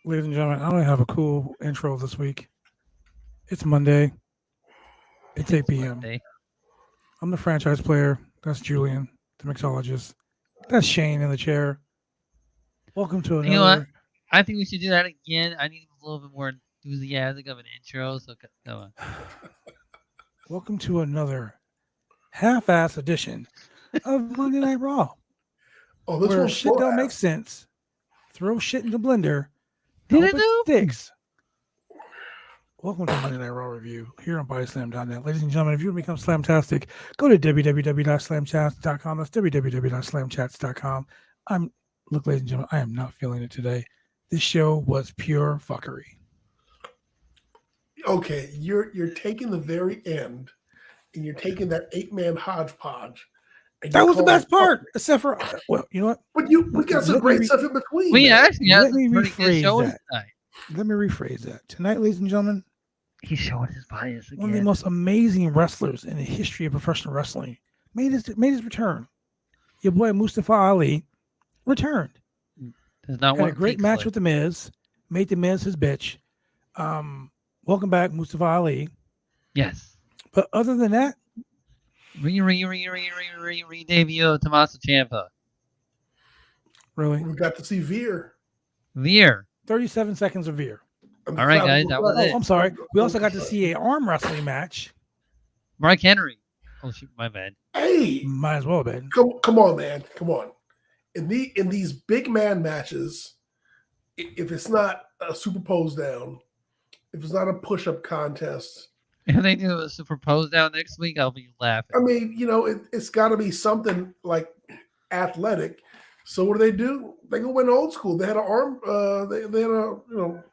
Ladies and gentlemen, I don't have a cool intro this week. It's Monday. It's 8 p.m. Monday. I'm the franchise player. That's Julian, the mixologist. That's Shane in the chair. Welcome to another. You know what? I think we should do that again. I need a little bit more enthusiastic of an intro. So go on. Welcome to another half-ass edition of Monday Night Raw. Oh, this where one's shit don't make sense. Throw shit in the blender. Did Hope it though? sticks. Welcome to Monday Night Raw Review here on BodySlam.net. Ladies and gentlemen, if you want to become Slamtastic, go to www.slamchats.com. That's www.slamchats.com. Look, ladies and gentlemen, I am not feeling it today. This show was pure fuckery. Okay, you're taking the very end, and you're taking that 8-man hodgepodge. That was the best part, except for, well, you know what? But we got some great stuff in between. We actually had Let me some pretty good rephrase shows that. tonight. Let me rephrase that. Tonight, ladies and gentlemen, He's showing his bias again. one of the most amazing wrestlers in the history of professional wrestling made his return. Your boy Mustafa Ali returned. There's not Had one a great match with The Miz. Made The Miz his bitch. Welcome back, Mustafa Ali. Yes. But other than that, Re-debut of Tommaso Ciampa. really, We got to see Veer. 37 seconds of Veer. All right, guys, that was it. I'm sorry. We also got to see an arm wrestling match. Mark Henry. Oh shoot, my bad. Hey, Might as well, man. come on, man, come on. In these big man matches, if it's not a super pose down, if it's not a push-up contest, If they do a super pose down next week, I'll be laughing. I mean, it's got to be something like athletic. So what do? They go went old school. They had an arm. They had a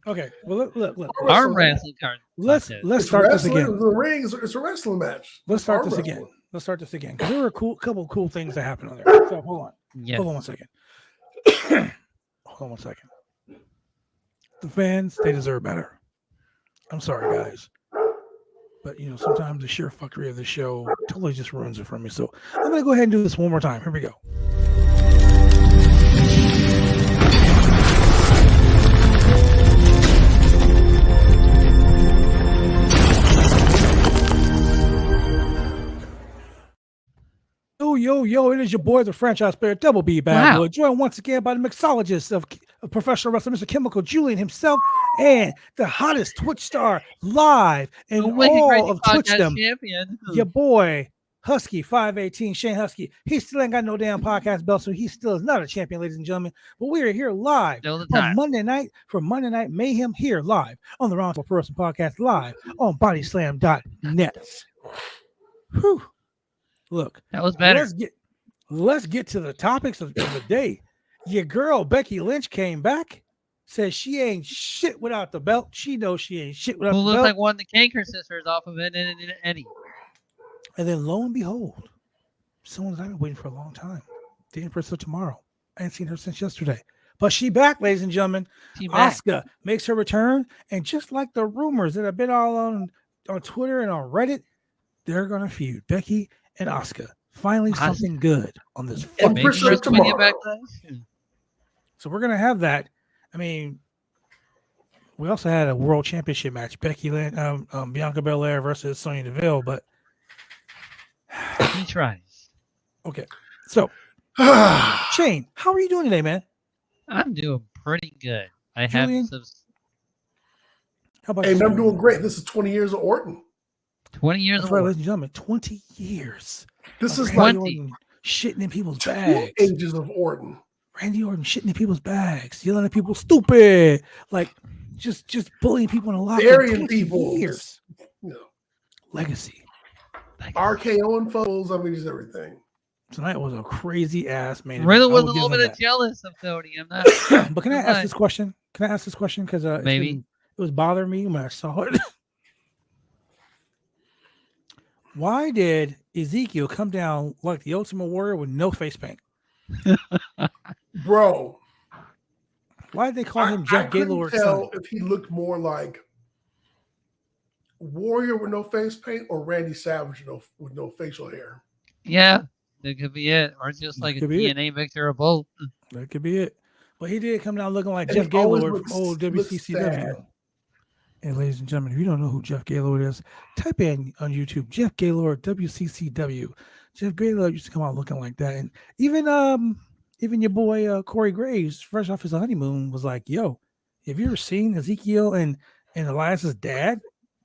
Okay. Well, look. Arm wrestling card. Let's It's start this wrestling. again. The ring. It's a wrestling match. Let's start Arm this wrestling. again. Let's start this again because there were a couple cool things that happened on there. So hold on. Yes. Hold on one second. Hold on one second. The fans, they deserve better. I'm sorry, guys. But, sometimes the sheer fuckery of the show totally just ruins it for me. So I'm going to go ahead and do this one more time. Here we go. Yo, it is your boy, the franchise player, Double B Bad Boy, joined once again by the mixologist of professional wrestling, Mr. Chemical Julian himself, and the hottest Twitch star live in all of Twitchdom, your boy, Husky 518, Shane Huskey. He still ain't got no damn podcast belt, so he still is not a champion, ladies and gentlemen. But we are here live on Monday night for Monday Night Mayhem, here live on the Roundtable Person Podcast, live on BodySlam.net. Whew. Look, that was better. Let's get to the topics of the day. Your girl Becky Lynch came back, says she ain't shit without the belt. She knows she ain't shit without the belt. Who looks like one of the Kanker sisters off of it and Eddie. And then lo and behold, someone I've been waiting for a long time. The Empress of Tomorrow. I ain't seen her since yesterday. But she back, ladies and gentlemen. Asuka makes her return. And just like the rumors that have been all on Twitter and on Reddit, they're going to feud. Becky and Asuka. Finally, something good on this. So we're gonna have that. I mean, we also had a world championship match: Becky Lynch, Bianca Belair versus Sonya Deville. But he tries. Okay, so Shane, how are you doing today, man? I'm doing pretty good. Julian, how about you? I'm doing great. This is 20 years of Orton. 20 years That's right, ladies and gentlemen. 20 years. This is Randy Orton shitting in people's bags. 2 ages of Orton. Randy Orton shitting in people's bags, yelling at people stupid, like just bullying people in a lot. Burying people. Years. Legacy. RKO and foes. I mean, just everything. Tonight was a crazy ass man. Really was a little bit jealous of Cody. I'm not. But can I ask this question? Because maybe it was bothering me when I saw it. Why did Ezekiel come down like the Ultimate Warrior with no face paint? Bro. Why did they call him Jeff Gaylord's son? If he looked more like Warrior with no face paint or Randy Savage with no facial hair. Yeah, that could be it. Or just like a DNA vector of both. That could be it. But he did come down looking like And Jeff he always Gaylord from old looks WCCW. sad. And ladies and gentlemen, if you don't know who Jeff Gaylord is, type in on YouTube Jeff Gaylord WCCW. Jeff Gaylord used to come out looking like that, and even your boy Corey Graves, fresh off his honeymoon, was like, "Yo, have you ever seen Ezekiel and Elias's dad,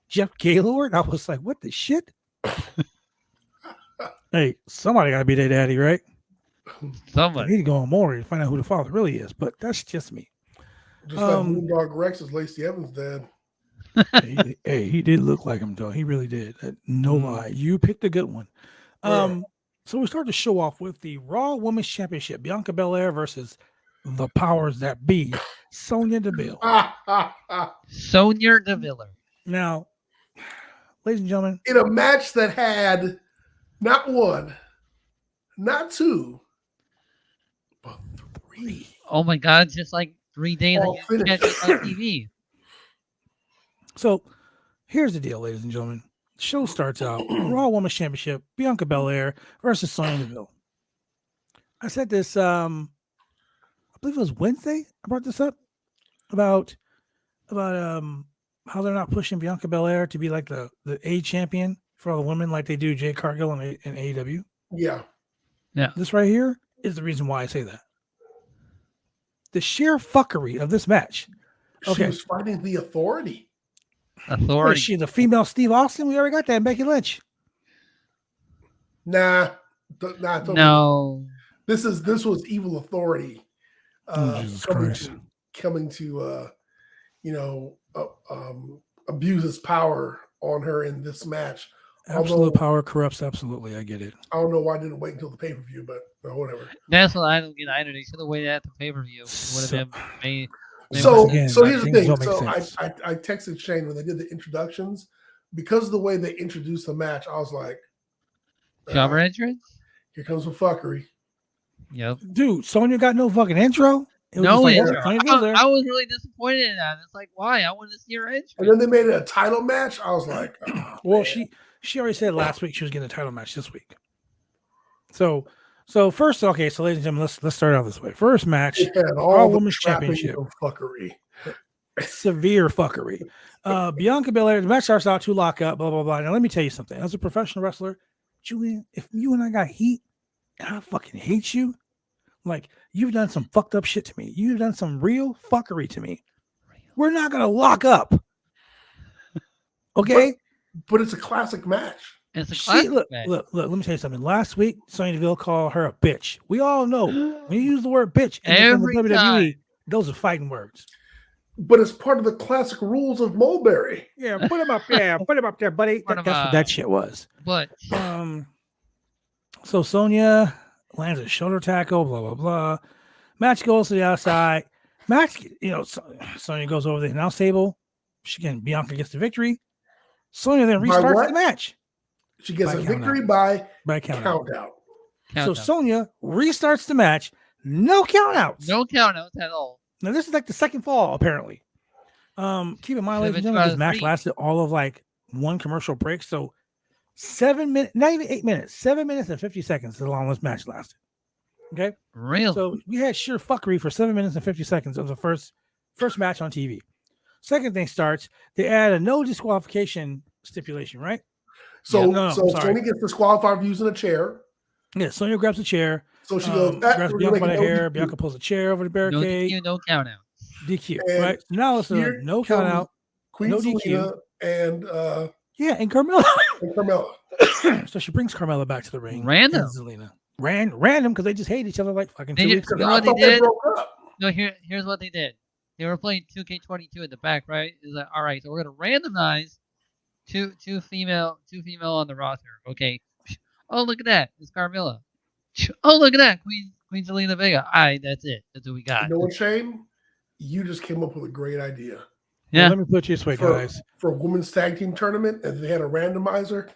Jeff Gaylord?" I was like, "What the shit?" Hey, somebody got to be their daddy, right? Somebody. I need to go on more to find out who the father really is, but that's just me. Just like Moondog Rex is Lacey Evans' dad. He did look like him, though. He really did. No lie. You picked a good one. So we start to show off with the Raw Women's Championship. Bianca Belair versus the powers that be, Sonya Deville. Sonya Deville. Now, ladies and gentlemen. In a match that had not one, not two, but three. Oh my God, just like 3 days on TV. So here's the deal, ladies and gentlemen. The show starts out Raw Women's Championship, Bianca Belair versus Sonya Deville. I said this, I believe it was Wednesday. I brought this up about how they're not pushing Bianca Belair to be like the A champion for all the women like they do Jade Cargill in AEW. Yeah. This right here is the reason why I say that. The sheer fuckery of this match. She was fighting the Authority. Is she the female Steve Austin? We already got that in Becky Lynch. Nah. No. This was Evil Authority. Coming to abuse his power on her in this match. Absolute power corrupts absolutely. I get it. I don't know why I didn't wait until the pay-per-view, but whatever. That's what I don't get either. They should have waited at the pay-per-view. Would have been made. So here's the thing. So I texted Shane when they did the introductions, because of the way they introduced the match. I was like, "Cover entrance? Here comes some fuckery." Yep. Dude, Sonya got no fucking intro. No intro. I was really disappointed in that. It's like, why? I wanted to see her entrance. And then they made it a title match. I was like, well, man. She already said last week she was getting a title match this week. So first, okay, so ladies and gentlemen, let's start out this way. First match, All Women's Championship. Fuckery. Severe fuckery. Bianca Belair, the match starts out to lock up, blah, blah, blah. Now, let me tell you something. As a professional wrestler, Julian, if you and I got heat, and I fucking hate you, like, you've done some fucked up shit to me. You've done some real fuckery to me. We're not going to lock up. Okay? But it's a classic match. Look, let me tell you something. Last week, Sonya Deville called her a bitch. We all know when you use the word bitch in the WWE, those are fighting words. But it's part of the classic rules of Mulberry. Yeah, put him up there. Put him up there, buddy. That's what that shit was. But so Sonya lands a shoulder tackle, blah, blah, blah. Match goes to the outside. Sonya goes over the announce table. Bianca gets the victory. Sonya then restarts the match. She gets a victory by count out. So Sonya restarts the match. No count outs. No count outs at all. Now, this is like the second fall, apparently. Keep in mind, ladies and gentlemen, this match lasted all of like one commercial break. So 7 minutes, not even 8 minutes, 7 minutes and 50 seconds is how long this match lasted. Okay? Real. So we had sheer fuckery for 7 minutes and 50 seconds of the first match on TV. Second thing starts, they add a no disqualification stipulation, right? So Sonya gets disqualified for using a chair. Yeah, Sonya grabs a chair. So she goes, grabs Bianca by the hair. Bianca pulls a chair over the barricade. No count out. DQ, right? Now it's a no count out. Queen no DQ. And and Carmella. So she brings Carmella back to the ring. Random. Random because they just hate each other like fucking 2 weeks ago. You know what they did? No, here's what they did. They were playing 2K22 in the back, right? It's like, all right, so we're gonna randomize two female on the roster. Okay. Oh, look at that. It's Carmella. Oh, look at that. Queen Zelina Vega. All right, that's it. That's what we got. You know what, Shane? You just came up with a great idea. Yeah. Well, let me put you this way, guys. For a women's tag team tournament, if they had a randomizer,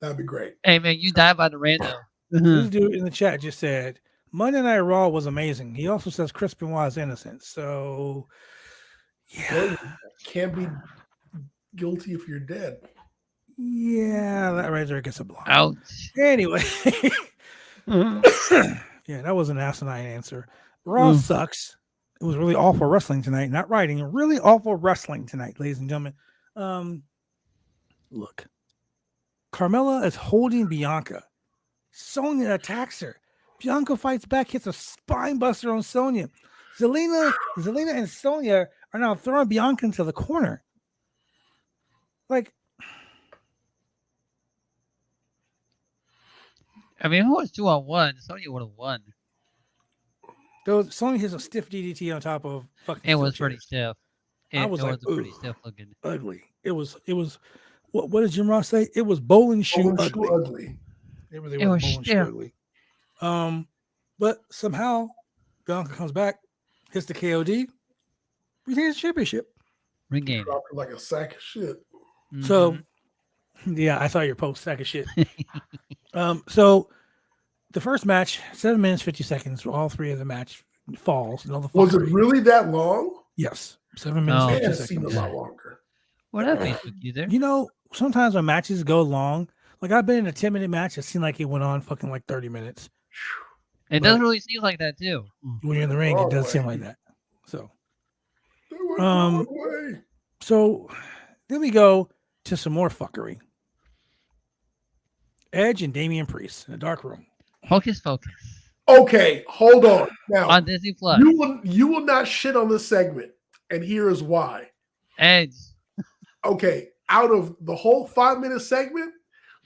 that'd be great. Hey, man, you died by the random. This dude in the chat just said, Monday Night Raw was amazing. He also says Chris Benoit is innocent. So, yeah. Well, you can't be guilty if you're dead. Yeah, that right there gets a block. Ouch. Anyway. Yeah, that was an asinine answer. Raw sucks. It was really awful wrestling tonight. Not writing, really awful wrestling tonight, ladies and gentlemen. Look, Carmella is holding Bianca. Sonya attacks her. Bianca fights back, hits a spine buster on Sonya. Zelina and Sonya are now throwing Bianca into the corner. Like, I mean, if it was 2-on-1, Sonya would have won. Sonya hits a stiff DDT on top of fucking. It was pretty stiff. I was like, pretty stiff looking. Ugly. It was. What did Jim Ross say? It was bowling shoe ugly. It was bowling shoe ugly. But somehow Bianca comes back, hits the KOD, retains the championship. Regain. Dropped like a sack of shit. Mm-hmm. So, yeah, I saw your post, sack of shit. So the first match, 7 minutes 50 seconds. All three of the match falls. Was it really that long? Yes, 7 minutes 50 It seconds. seemed a lot longer. What happened with you there? You know, sometimes when matches go long, like I've been in a 10-minute match, it seemed like it went on fucking like 30 minutes. It does really seem like that too. When you're in the ring, it does seem like that. So, so then we go to some more fuckery. Edge and Damian Priest in a dark room. Focus. Okay, hold on. Now on Disney Plus, you will not shit on this segment, and here is why. Edge. Okay, out of the whole 5-minute segment,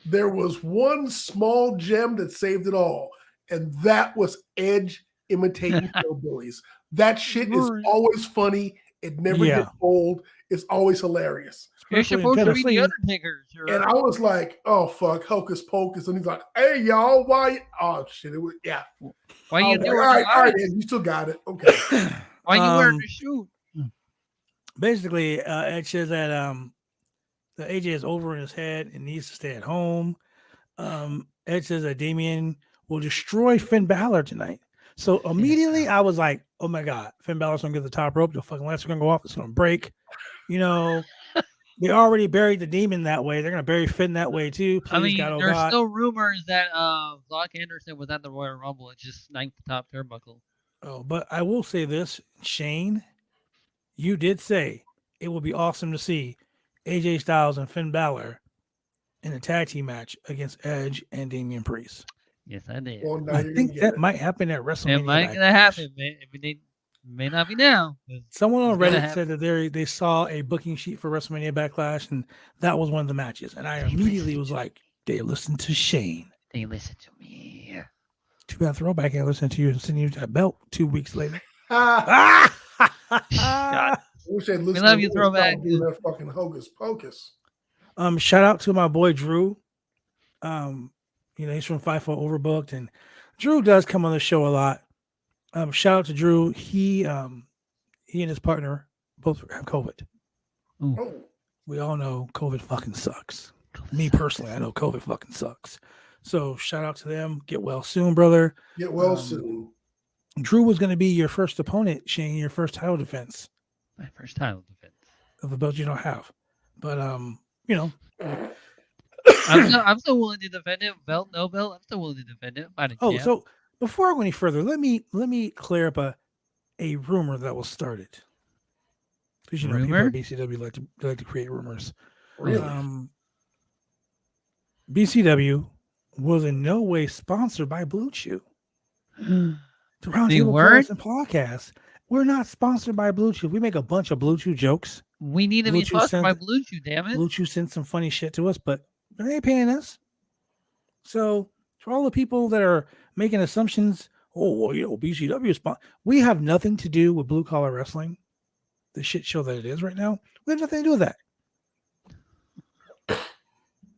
there was one small gem that saved it all, and that was Edge imitating hillbillies. That shit is always funny. It never gets old. It's always hilarious. You're supposed to be the Undertaker. And I was like, oh, fuck, hocus pocus. And he's like, hey, y'all, why? Oh, shit. It was, yeah. Why you doing all right, you still got it. Okay. Why you wearing the shoe? Basically, Edge says that the AJ is over in his head and needs to stay at home. Edge says that Damian will destroy Finn Balor tonight. So immediately I was like, oh my God, Finn Balor's going to get the top rope. The fucking lights are going to go off. It's going to break. You know, they already buried the demon that way. They're going to bury Finn that way too. Please, I mean, God, there's God. still rumors that Brock Anderson was at the Royal Rumble and just sniped the top turnbuckle. Oh, but I will say this, Shane, you did say it would be awesome to see AJ Styles and Finn Balor in a tag team match against Edge and Damian Priest. Yes, I did. Well, I think that might happen at WrestleMania. It might happen, man. It may not be now. Someone on Reddit said that they saw a booking sheet for WrestleMania Backlash, and that was one of the matches. And I immediately was like, they listened to Shane. They listened to me. Too bad throwback. I listened to you and send you that belt 2 weeks later. I wish they'd listen. We love you, throwback. Do that fucking hocus pocus. Shout out to my boy Drew. You know, he's from Fightful Overbooked, and Drew does come on the show a lot. Shout out to Drew. He and his partner both have COVID. Oh. We all know COVID fucking sucks. Me personally, I know COVID fucking sucks. So shout out to them. Get well soon, brother. Get well soon. Drew was going to be your first opponent, Shane, your first title defense. My first title defense. Of the belt you don't have. But, you know. I'm still willing to defend it. Belt, no belt. I'm still willing to defend it. So before I go any further, let me clear up a rumor that was started. Because you know people at BCW like to create rumors. Really? BCW was in no way sponsored by Blue Chew. The Roundtable Players and Podcast. We're not sponsored by Blue Chew. We make a bunch of Blue Chew jokes. We need to be sponsored by Blue Chew, damn it. Blue Chew sent some funny shit to us, but they ain't paying us. So for all the people that are making assumptions, BCW is sponsored. We have nothing to do with blue collar wrestling. The shit show that it is right now. We have nothing to do with that.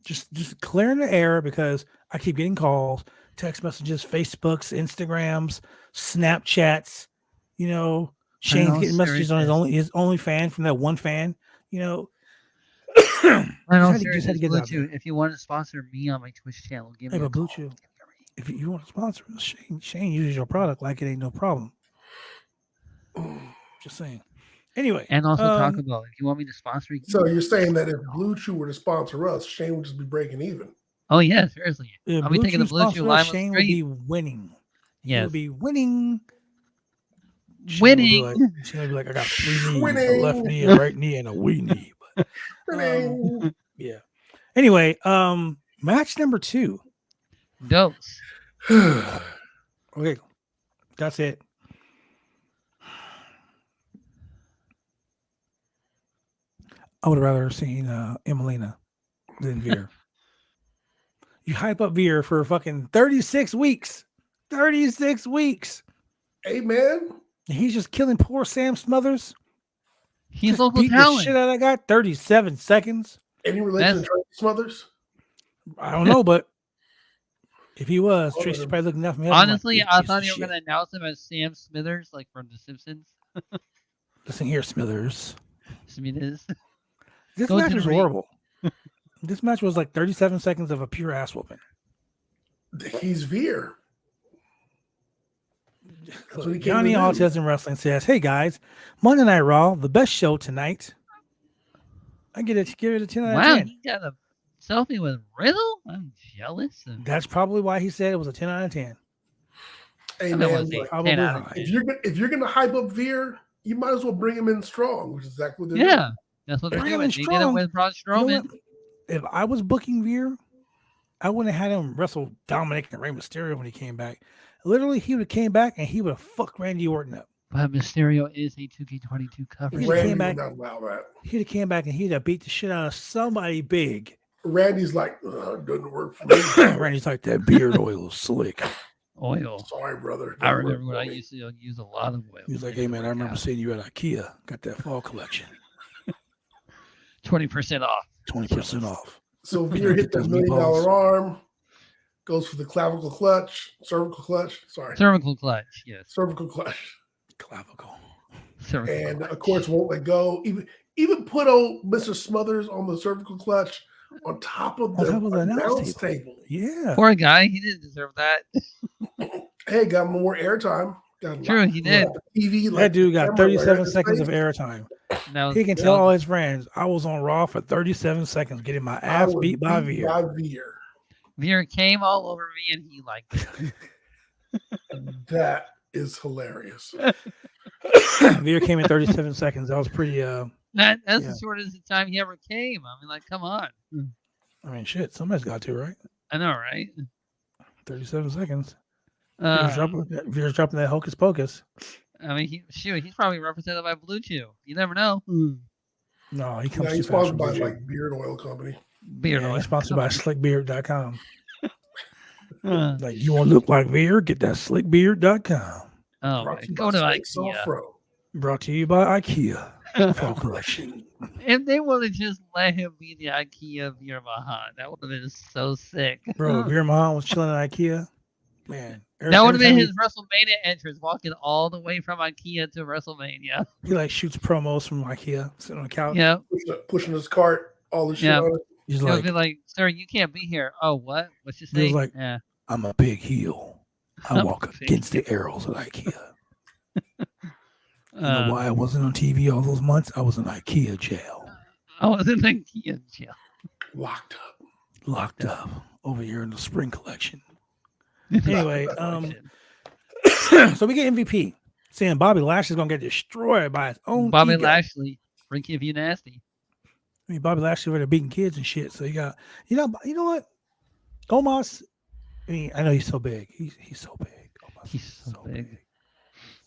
Just clearing the air because I keep getting calls, text messages, Facebooks, Instagrams, Snapchats. You know, Shane's getting messages on his only fan from that one fan. You know, I know. If you want to sponsor me on my Twitch channel, give me a Blue Chew. If you want to sponsor us, Shane uses your product like it ain't no problem. Just saying. Anyway, and also talk about if you want me to sponsor you. So you're saying that if Blue Chew were to sponsor us, Shane would just be breaking even. Oh yeah, seriously. I'll be taking the Blue Chew live. Shane will be winning. Yes. He'll be winning. Winning. She's gonna be like, I got 3 knees, a left knee, a right knee, and a wee knee. But, yeah. Anyway, match number 2. Dose. Okay, that's it. I would have rather seen Emelina than Veer. You hype up Veer for fucking 36 weeks. 36 weeks. Hey, man. And he's just killing poor Sam Smothers. He's just local beat talent. the shit out of that guy. 37 seconds. Any relation to Tracy Smothers? I don't know, but if he was, Tracy's probably looking out for me. Honestly, I thought you were going to announce him as Sam Smithers, like from The Simpsons. Listen here, Smithers. Smithers. This match was horrible. This match was like 37 seconds of a pure ass whooping. He's Veer. Johnny Autism Wrestling says, "Hey guys, Monday Night Raw, the best show tonight." I give it a 10 out of 10. Wow, he got a selfie with Riddle? I'm jealous. That's probably why he said it was a 10 out of 10. Hey man, probably if you're gonna hype up Veer, you might as well bring him in strong, which is exactly what they're doing. That's what they're Bring doing. him in They strong. did it with Braun Strowman. You know if I was booking Veer, I wouldn't have had him wrestle Dominic and Rey Mysterio when he came back. Literally, he would have came back and he would have fucked Randy Orton up. But Mysterio is a 2K22 cover. He'd have came back and he'd have beat the shit out of somebody big. Randy's like, it doesn't work for me. Randy's like, that beard oil is slick. Oil. Sorry, brother. I remember when I used to use a lot of oil. He's like, hey man, I remember seeing you at IKEA. Got that fall collection. 20% off. 20% off. So Veer hit that $1 million arm, goes for the cervical clutch. Cervical clutch, yes. Cervical clutch. Clavicle. And of course won't let go. Even put old Mr. Smothers on the cervical clutch on top of the announce table. Yeah. Poor guy, he didn't deserve that. Hey, got more airtime. True, he did. TV, that dude got 37 seconds of airtime. He can tell all his friends, I was on Raw for 37 seconds getting my ass beat by Veer. Veer came all over me and he liked it. That is hilarious. Veer came in 37 seconds. That was pretty that's the shortest time he ever came. I mean, like, come on. I mean, shit, somebody's got to, right? I know, right? 37 seconds. Veer's dropping that hocus pocus. I mean, he's probably represented by Blue Chew. You never know. No, he comes he's sponsored by like Beard Oil Company. Beard Oil. He's sponsored by slickbeard.com. Like, you want to look like Veer? Get that slickbeard.com. Oh, go to IKEA. Brought to you by IKEA. Fall collection. If they would have just let him be the IKEA Veer Mahan, that would have been so sick. Bro, Veer Mahan was chilling at IKEA. Man, that would have been his WrestleMania entrance, walking all the way from IKEA to WrestleMania. He like shoots promos from IKEA, sitting on the couch. Yeah, pushing his cart, all the shit on it. He's like, sir, you can't be here. Oh, what? What's your name? He's like, I'm a big heel. I walk against the arrows at IKEA. You know why I wasn't on TV all those months? I was in IKEA jail. I was in IKEA jail. Locked up over here in the spring collection. Anyway, so we get MVP saying Bobby Lashley's gonna get destroyed by his own Bobby ego. Lashley, Frankie, if you nasty. I mean, Bobby Lashley over there beating kids and shit. So you got, you know what? Omos. I mean, I know he's so big. He's so big. Omos he's so big.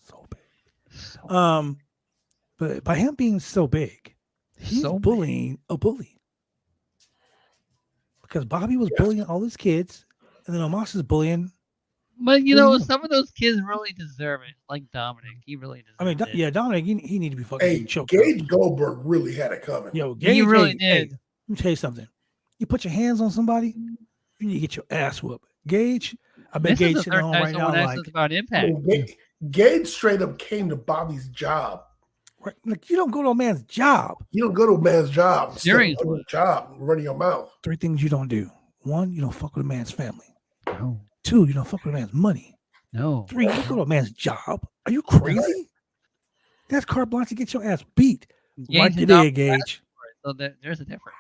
So big. But by him being so big, he's bullying a bully. Because Bobby was bullying all his kids, and then Omos is bullying. But you know, some of those kids really deserve it. Like Dominic, he really deserves it. Yeah, Dominic, he need to be fucking choked. Gage Goldberg really had it coming. Yo, Gage, he really did. Hey, let me tell you something. You put your hands on somebody, you need to get your ass whooped. Gage, I bet Gage sitting home right now like about Impact. Gage straight up came to Bobby's job. Right, like you don't go to a man's job. You don't go to a man's job. Seriously, job running your mouth. 3 things you don't do. 1, you don't fuck with a man's family. No. 2, you don't fuck with a man's money. No. 3, you don't go to a man's job. Are you crazy? That's carte blanche to get your ass beat. Like you did, Gage. So there's a difference.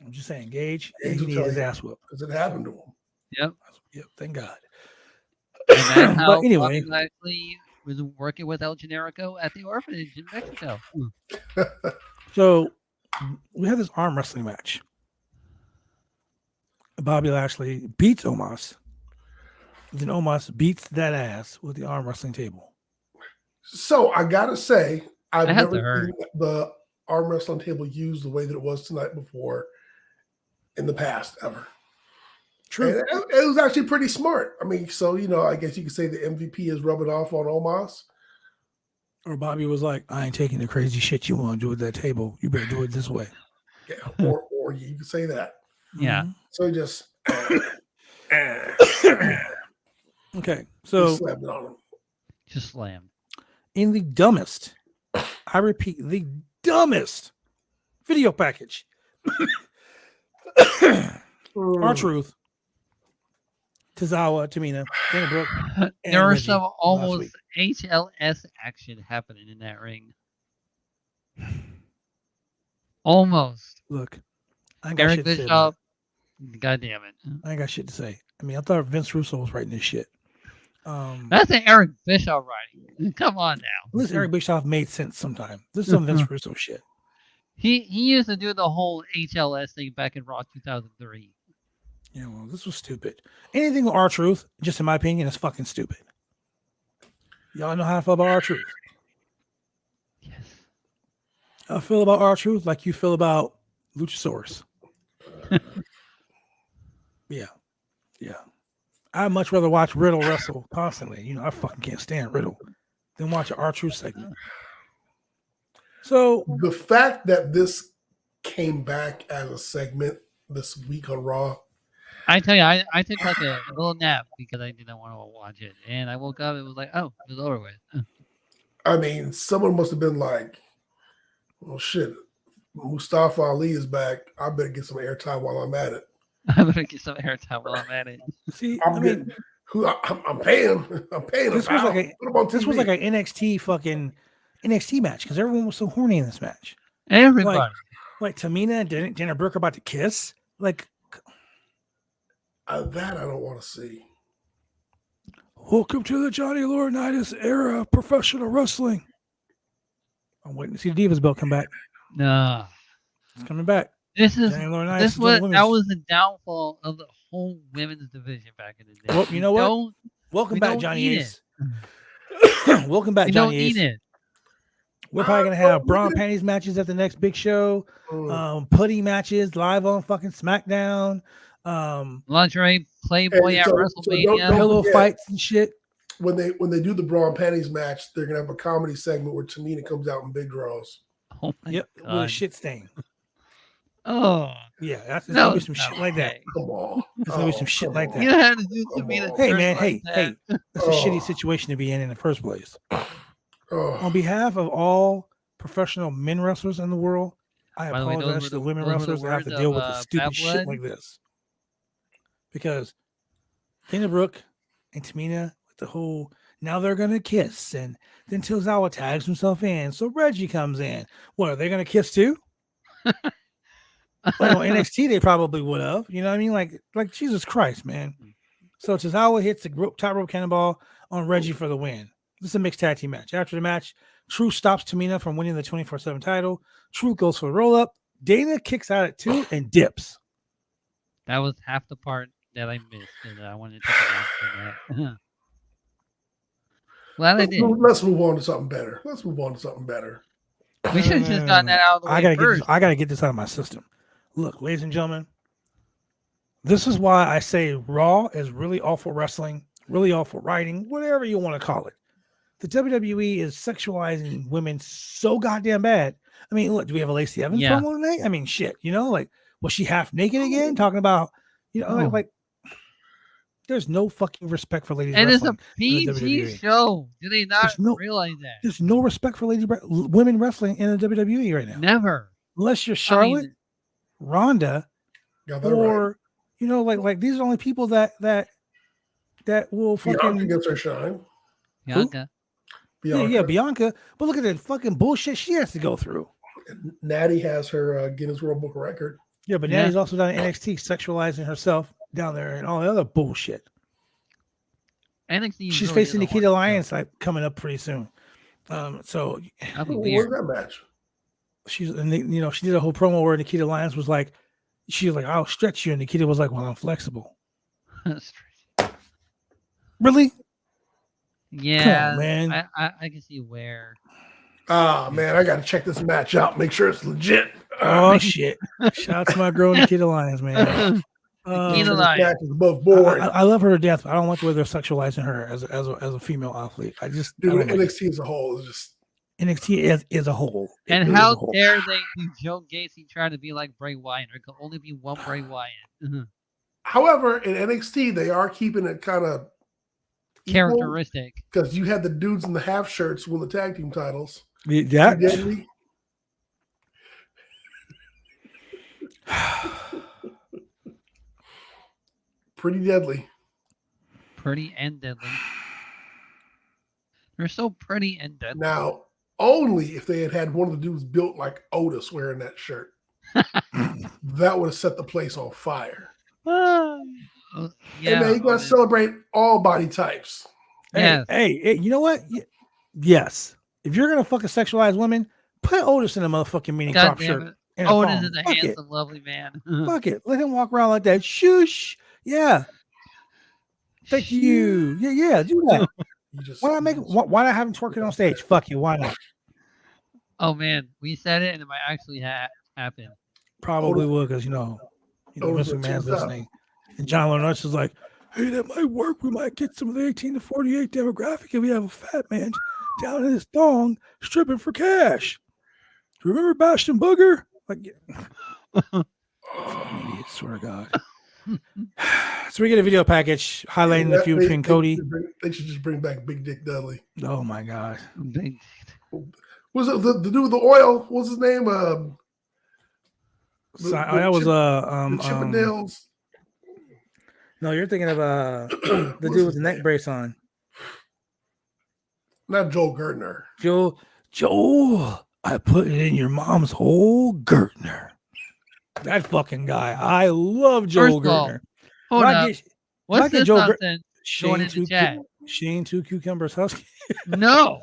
I'm just saying, Gage he needs his ass whooped. Because it happened to him. Yep. Yep. Thank God. And that's how but anyway, Bobby Lashley was working with El Generico at the orphanage in Mexico. So we had this arm wrestling match. Bobby Lashley beats Omos. Then Omos beats that ass with the arm wrestling table. So I gotta say, I've never heard seen the arm wrestling table used the way that it was tonight before in the past ever. True. And it was actually pretty smart. I mean, so I guess you could say the MVP is rubbing off on Omos. Or Bobby was like, I ain't taking the crazy shit you want to do with that table. You better do it this way. Yeah, or you could say that. Yeah. So just okay. So slammed it on him. Just slammed. In the dumbest, I repeat, the dumbest video package. R-Truth, Tozawa, Tamina, Dana Brooke. There was some almost HLS action happening in that ring. Almost. Look, I ain't got Eric shit to say. Bischoff. God damn it. I ain't got shit to say. I mean, I thought Vince Russo was writing this shit. That's an Eric Bischoff writing. Come on now. This Eric Bischoff made sense sometime. This is some Vince Russo shit. He used to do the whole HLS thing back in Raw 2003. Yeah, well, this was stupid. Anything with R-Truth, just in my opinion, is fucking stupid. Y'all know how I feel about R-Truth. Yes. I feel about R-Truth like you feel about Luchasaurus. Yeah. I'd much rather watch Riddle wrestle constantly. I fucking can't stand Riddle than watch an R-Truth segment. So the fact that this came back as a segment this week on Raw. I tell you, I took like a little nap because I didn't want to watch it. And I woke up, it was like, oh, it was over with. I mean, someone must have been like, well, shit, Mustafa Ali is back. I better get some airtime while I'm at it. I better get some airtime while I'm at it. See, I'm paying. This was like an NXT fucking NXT match because everyone was so horny in this match. Everybody. Like Tamina and Dana Brooke are about to kiss. Like that I don't want to see. Welcome to the Johnny Laurinaitis era of professional wrestling. I'm waiting to see the Divas belt come back. No. It's coming back. That was the downfall of the whole women's division back in the day. Well, you know what? Welcome back, Johnny Ace. Welcome back, Johnny Ace. Don't need it. We're probably gonna have bra and panties matches at the next big show. Putty matches live on fucking SmackDown. Lingerie Playboy at WrestleMania. Pillow fights and shit. When they do the bra and panties match, they're gonna have a comedy segment where Tamina comes out in big draws. Oh my God. With a shit stain. Oh yeah, that's gonna be some shit like that. Come on, it's gonna be some shit like that. You had to do Tamina. Hey man, hey, that's a shitty situation to be in the first place. On behalf of all professional men wrestlers in the world, I apologize to the women wrestlers that have to deal with the stupid shit like this. Because Dana Brooke and Tamina with the whole now they're gonna kiss, and then Tozawa tags himself in, so Reggie comes in. What are they gonna kiss too? Well, on NXT they probably would have. You know what I mean? Like Jesus Christ, man. So Tozawa hits the top rope cannonball on Reggie for the win. This is a mixed tag team match. After the match, Truth stops Tamina from winning the 24/7 title. Truth goes for the roll up. Dana kicks out at 2 and dips. That was half the part that I missed, and I wanted to take a nap for that. Glad I did. Let's move on to something better. We should have just gotten that out of the way I gotta get this out of my system. Look, ladies and gentlemen, this is why I say Raw is really awful wrestling, really awful writing, whatever you want to call it. The WWE is sexualizing women so goddamn bad. I mean, look, do we have a Lacey Evans promo tonight? I mean, shit, was she half naked again? Talking about, like there's no fucking respect for ladies wrestling. And it's a PG show. Do they not realize that? There's no respect for women wrestling in the WWE right now. Never. Unless you're Charlotte, Ronda, or like these are the only people that will fucking Bianca gets her shine. Bianca. Yeah, Bianca. But look at the fucking bullshit she has to go through. Natty has her Guinness World Book record. Yeah, but Natty's also down in NXT sexualizing herself down there and all the other bullshit. NXT she's really facing is a Nikita horse Lyons like coming up pretty soon. So That'd be Where's weird. that match? she did a whole promo where Nikita Lyons was like, I'll stretch you, and Nikita was like, well, I'm flexible. Really? Yeah, come on, man. I can see where. Ah, man, I got to check this match out. Make sure it's legit. Oh shit! Shout out to my girl Nikita Lyons, man. Nikita This Lyons. match is above board. I love her to death. But I don't like the way they're sexualizing her as a female athlete. Dude, NXT as a whole is just NXT as a whole. And how dare they do Joe Gacy trying to be like Bray Wyatt? There can only be one Bray Wyatt. However, in NXT, they are keeping it kind of characteristic because you had the dudes in the half shirts win the tag team titles. Yeah. Pretty deadly. Pretty and deadly. They're so pretty and deadly. Now, only if they had one of the dudes built like Otis wearing that shirt. That would have set the place on fire. Yeah, hey, man, you got to celebrate all body types. Hey, you know what? Yes. If you're going to fucking sexualize women, put Otis in a motherfucking mini crop shirt. Otis is a handsome, lovely man. Fuck it. Let him walk around like that. Shush. Yeah. Thank you. Yeah, do that. Why not have him twerking on stage? Fuck you. Why not? Oh, man. We said it, and it might actually happen. Probably would, because, Vince McMahon's listening. And John Laurinaitis is like, hey, that might work. We might get some of the 18 to 48 demographic if we have a fat man down in his thong stripping for cash. Do you remember Bastion Booger? Like, idiot, swear to God. So we get a video package highlighting the feud between Cody. They should just bring back Big Dick Dudley. Oh my God. Was it the dude with the oil? What's his name? That was Chippendales. No, you're thinking of the dude with the neck brace on. Not Joel Gertner. Joel, I put it in your mom's whole Gertner. That fucking guy. I love Joel Gertner. Hold up. What's this nonsense going in the chat? Shane 2 Cucumbers Husky. No.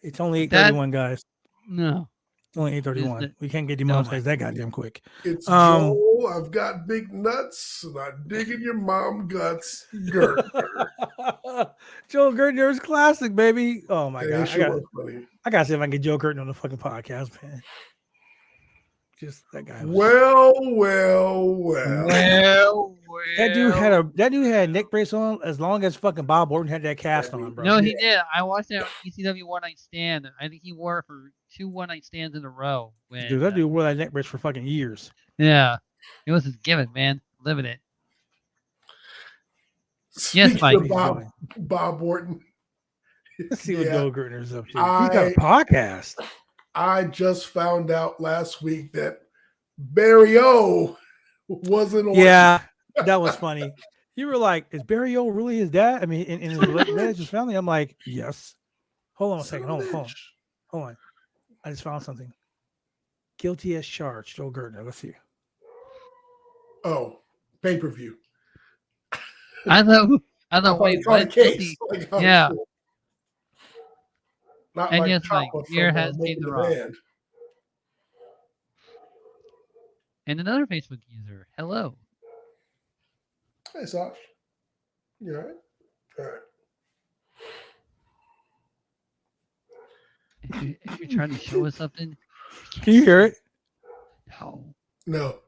It's only 8:31, guys. No. It's only 8:31. We can't get demonetized that goddamn quick. It's Joel. I've got big nuts, and I dig in your mom guts. Gertner. Joel Gertner is classic, baby. Oh my God. I gotta see if I can get Joe Gertner on the fucking podcast, man. Just that guy. Well. That dude had a neck brace on as long as fucking Bob Orton had that cast on, bro. No, he did. I watched that ECW One Night Stand. I think he wore it for 2 one night stands in a row. Dude, that dude wore that neck brace for fucking years. Yeah. It was his gimmick, man. Living it. Yes, Mike. Bob Orton. Let's see what Joe Gertner's up to. He's got a podcast. I just found out last week that Barry O wasn't on. Yeah, that was funny. You were like, is Barry O really his dad? I mean, in his religious family? I'm like, yes. Hold on a second. Hold on. I just found something. Guilty as charged, Joe Gertner. Let's see. Oh, pay-per-view. I thought wait, what? Case. Yeah. Not and like yes, Mike, here has been the wrong. And another Facebook user. Hello. Hey, Sash. You all right? All right. If you're trying to show us something, can you hear it? No.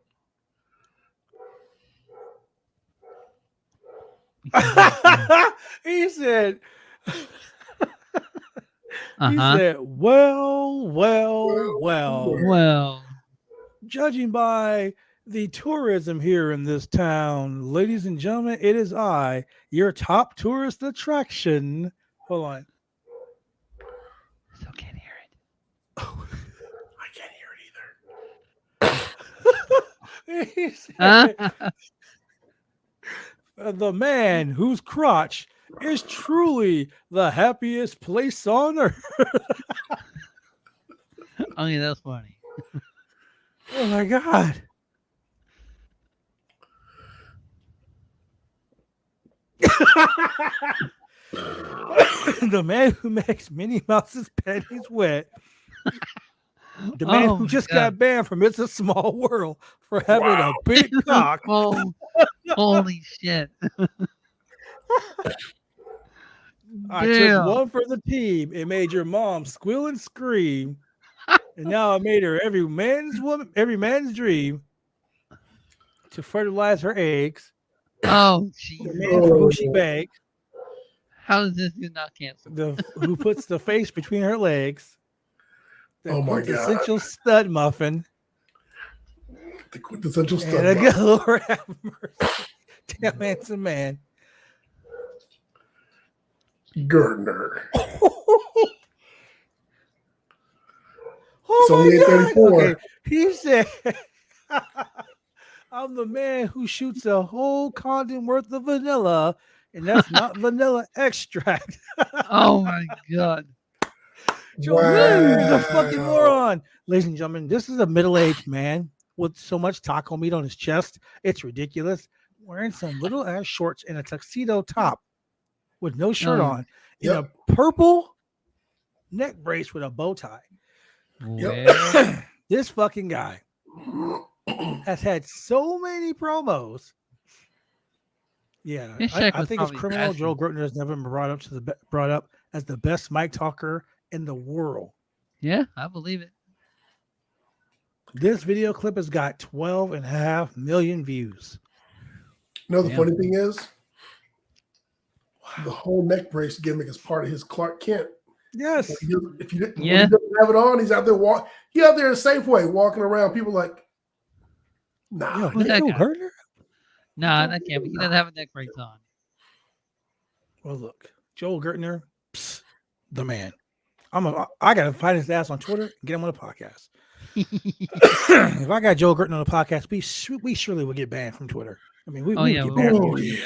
He said, he said, well. Judging by the tourism here in this town, ladies and gentlemen, it is I, your top tourist attraction. Hold on. Still can't hear it. Oh, I can't hear it either. He said, the man whose crotch is truly the happiest place on earth. Only that's funny. Oh my God. The man who makes Minnie Mouse's panties wet. The man who just got banned from It's a Small World for having a big cock. Holy shit. I took one for the team. It made your mom squeal and scream. And now I made her every man's dream to fertilize her eggs. Oh, jeez. The man for who she begged. How does this dude not cancel? Who puts the face between her legs. Oh my God. Quintessential stud muffin. The quintessential stud muffin. And Lord have mercy. Damn handsome man. Gardner. Oh so my God. 34. Okay. He said, I'm the man who shoots a whole condom worth of vanilla, and that's not vanilla extract. Oh my God. Joe is a fucking moron. Ladies and gentlemen, this is a middle-aged man with so much taco meat on his chest. It's ridiculous. Wearing some little ass shorts and a tuxedo top with no shirt on in a purple neck brace with a bow tie. Yep. This fucking guy has had so many promos. Yeah, I think it's criminal. Joel Gertner has never been brought up as the best mic talker in the world. Yeah, I believe it. This video clip has got 12.5 million views. You know, the funny thing is, the whole neck brace gimmick is part of his Clark Kent. Yes. If he doesn't have it on, he's out there He out there in Safeway walking around. People like, nah. Nah, that can't be. He doesn't have a neck brace on. Well, look, Joel Gertner, the man. I gotta find his ass on Twitter and get him on the podcast. If I got Joel Gertner on the podcast, we surely would get banned from Twitter. I mean, we get banned from Twitter.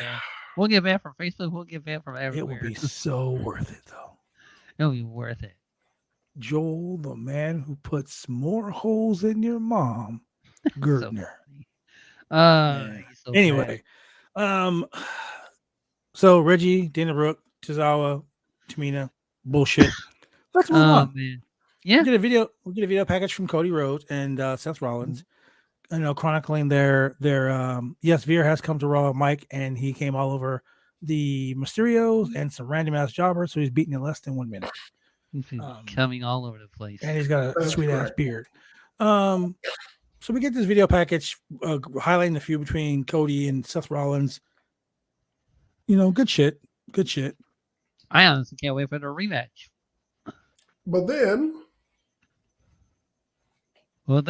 We'll get banned from Facebook. We'll get banned from everywhere. It would be so worth it, though. It'll be worth it. Joel, the man who puts more holes in your mom, Gertner. So anyway, so Reggie, Dana Brooke, Tozawa, Tamina, bullshit. Let's move on. Man. Yeah, we'll get a video package from Cody Rhodes and Seth Rollins. Chronicling their yes, Veer has come to Raw, Mike, and he came all over the Mysterios and some random ass jobbers, so he's beaten in less than 1 minute. Coming all over the place, and he's got a sweet ass beard. So we get this video package highlighting the feud between Cody and Seth Rollins. Good shit. I honestly can't wait for the rematch. But then, hold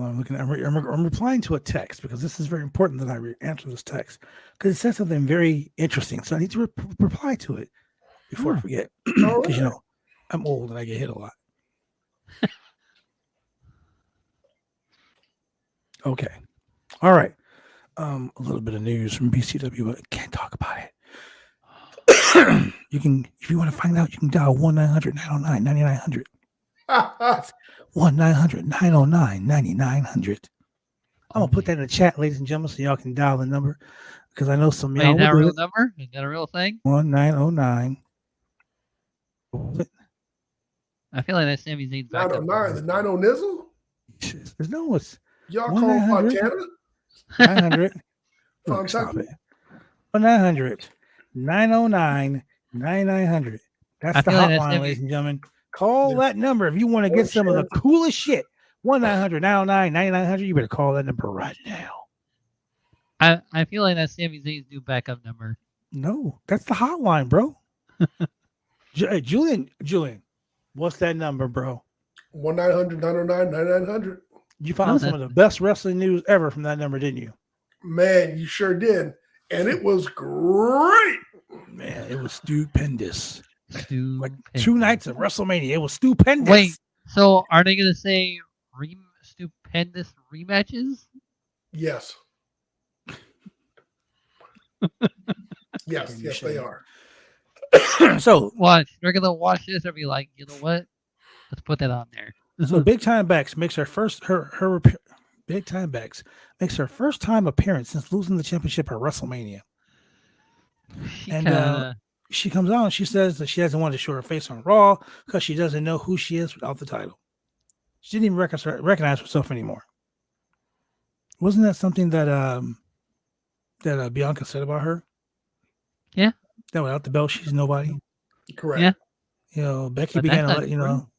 on, I'm replying to a text because this is very important that I answer this text because it says something very interesting. So I need to reply to it before I forget. Because I'm old and I get hit a lot. Okay. All right. A little bit of news from BCW, but I can't talk about it. You can, if you want to find out, you can dial 1-900-909-9900. That's 1-900-909-9900. I'm gonna put that in the chat, ladies and gentlemen, so y'all can dial the number because I know some of y'all. Is that a real number? Is that a real thing? 1-909. I feel like that's Sami Zayn's backup. 909, the 90 Nizzle? There's no one's. Y'all call Fontana? 900. Look, stop it. 1-900-909-9900. That's the hotline, ladies and gentlemen. Call that number if you want to get some of the coolest shit. 1-900-909-9900. You better call that number right now. I feel like that's Sami Zayn's new backup number. No, that's the hotline, bro. Julian, what's that number, bro? 1-900-909-9900. You found some of the best wrestling news ever from that number, didn't you? Man, you sure did. And it was great. Man, it was stupendous. Like 2 nights of WrestleMania. It was stupendous. Wait, so are they going to say stupendous rematches? Yes. yes, they are. So watch. They're going to watch this and be like, you know what? Let's put that on there. So Big Time Bex makes her first Big Time Bex makes her first time appearance since losing the championship at WrestleMania. She comes out and she says that she doesn't want to show her face on Raw because she doesn't know who she is without the title. She didn't even recognize herself anymore. Wasn't that something that Bianca said about her? Yeah. That without the belt, she's nobody. Correct. Yeah. You know, Becky began to let you know.